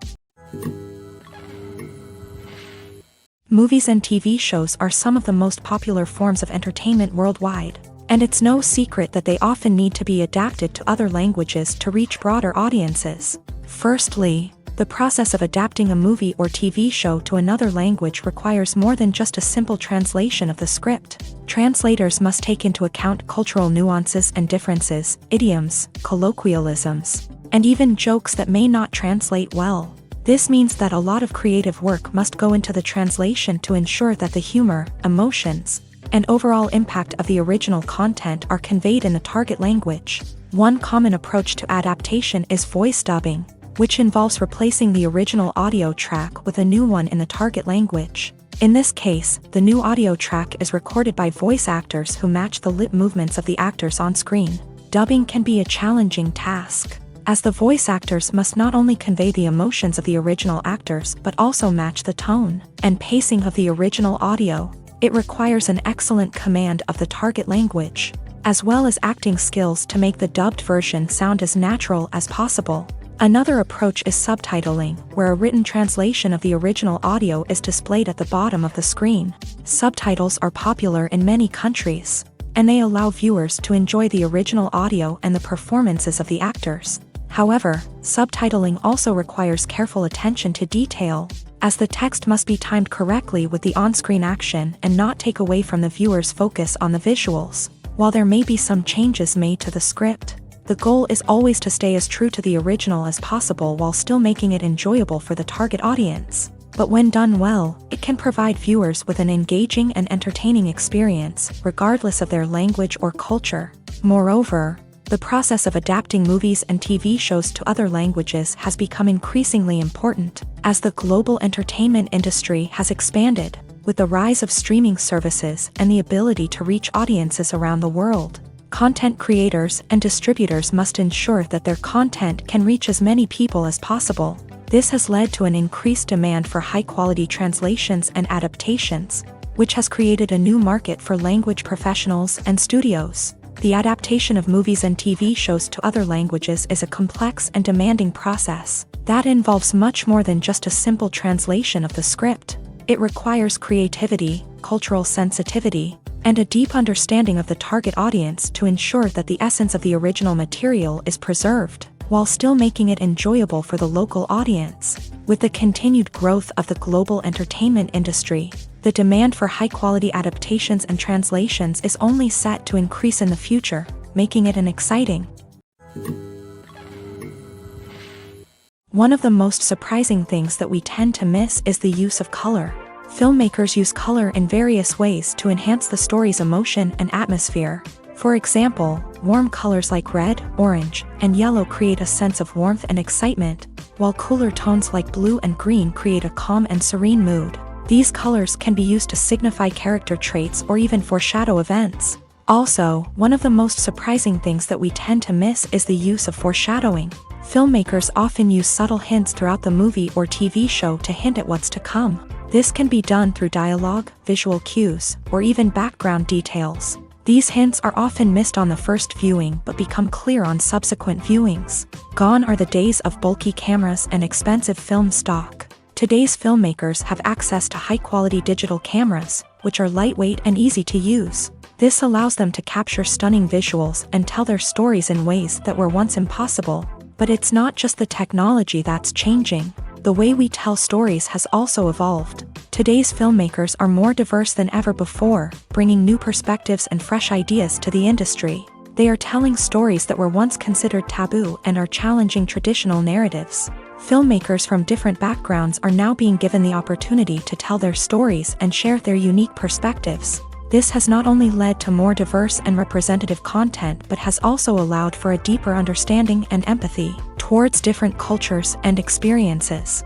Movies and TV shows are some of the most popular forms of entertainment worldwide. And it's no secret that they often need to be adapted to other languages to reach broader audiences. Firstly, the process of adapting a movie or TV show to another language requires more than just a simple translation of the script. Translators must take into account cultural nuances and differences, idioms, colloquialisms, and even jokes that may not translate well. This means that a lot of creative work must go into the translation to ensure that the humor, emotions, and overall impact of the original content are conveyed in the target language. One common approach to adaptation is voice dubbing. which involves replacing the original audio track with a new one in the target language. In this case, the new audio track is recorded by voice actors who match the lip movements of the actors on screen. Dubbing can be a challenging task, as the voice actors must not only convey the emotions of the original actors but also match the tone and pacing of the original audio. It requires an excellent command of the target language, as well as acting skills to make the dubbed version sound as natural as possible. Another approach is subtitling, where a written translation of the original audio is displayed at the bottom of the screen. Subtitles are popular in many countries, and they allow viewers to enjoy the original audio and the performances of the actors. However, subtitling also requires careful attention to detail, as the text must be timed correctly with the on-screen action and not take away from the viewer's focus on the visuals. While there may be some changes made to the script, the goal is always to stay as true to the original as possible while still making it enjoyable for the target audience. But when done well, it can provide viewers with an engaging and entertaining experience, regardless of their language or culture. Moreover, the process of adapting movies and TV shows to other languages has become increasingly important, as the global entertainment industry has expanded, with the rise of streaming services and the ability to reach audiences around the world. Content creators and distributors must ensure that their content can reach as many people as possible. This has led to an increased demand for high-quality translations and adaptations, which has created a new market for language professionals and studios. The adaptation of movies and TV shows to other languages is a complex and demanding process that involves much more than just a simple translation of the script. It requires creativity, cultural sensitivity, and a deep understanding of the target audience to ensure that the essence of the original material is preserved, while still making it enjoyable for the local audience. With the continued growth of the global entertainment industry, the demand for high-quality adaptations and translations is only set to increase in the future, making it an exciting. One of the most surprising things that we tend to miss is the use of color. Filmmakers use color in various ways to enhance the story's emotion and atmosphere. For example, warm colors like red, orange, and yellow create a sense of warmth and excitement, while cooler tones like blue and green create a calm and serene mood. These colors can be used to signify character traits or even foreshadow events. Also, one of the most surprising things that we tend to miss is the use of foreshadowing. Filmmakers often use subtle hints throughout the movie or TV show to hint at what's to come. This can be done through dialogue, visual cues, or even background details. These hints are often missed on the first viewing but become clear on subsequent viewings. Gone are the days of bulky cameras and expensive film stock. Today's filmmakers have access to high-quality digital cameras, which are lightweight and easy to use. This allows them to capture stunning visuals and tell their stories in ways that were once impossible. But it's not just the technology that's changing. The way we tell stories has also evolved. Today's filmmakers are more diverse than ever before, bringing new perspectives and fresh ideas to the industry. They are telling stories that were once considered taboo and are challenging traditional narratives. Filmmakers from different backgrounds are now being given the opportunity to tell their stories and share their unique perspectives. This has not only led to more diverse and representative content but has also allowed for a deeper understanding and empathy towards different cultures and experiences.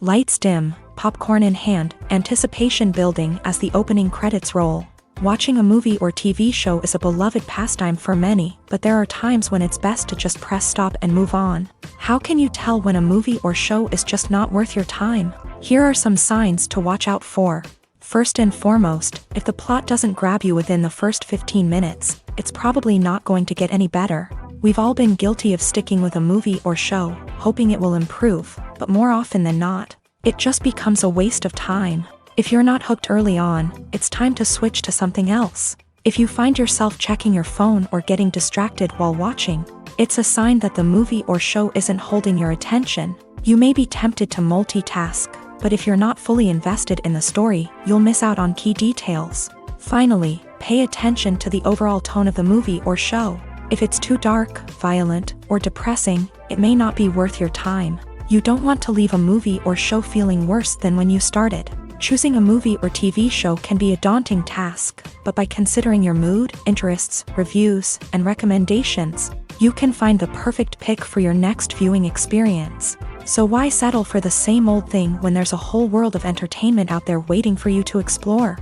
Lights dim, popcorn in hand, anticipation building as the opening credits roll. Watching a movie or TV show is a beloved pastime for many, but there are times when it's best to just press stop and move on. How can you tell when a movie or show is just not worth your time? Here are some signs to watch out for. First and foremost, if the plot doesn't grab you within the first 15 minutes, it's probably not going to get any better. We've all been guilty of sticking with a movie or show, hoping it will improve, but more often than not, it just becomes a waste of time. If you're not hooked early on, it's time to switch to something else. If you find yourself checking your phone or getting distracted while watching, it's a sign that the movie or show isn't holding your attention. You may be tempted to multitask, but if you're not fully invested in the story, you'll miss out on key details. Finally, pay attention to the overall tone of the movie or show. If it's too dark, violent, or depressing, it may not be worth your time. You don't want to leave a movie or show feeling worse than when you started. Choosing a movie or TV show can be a daunting task, but by considering your mood, interests, reviews, and recommendations, you can find the perfect pick for your next viewing experience. So why settle for the same old thing when there's a whole world of entertainment out there waiting for you to explore?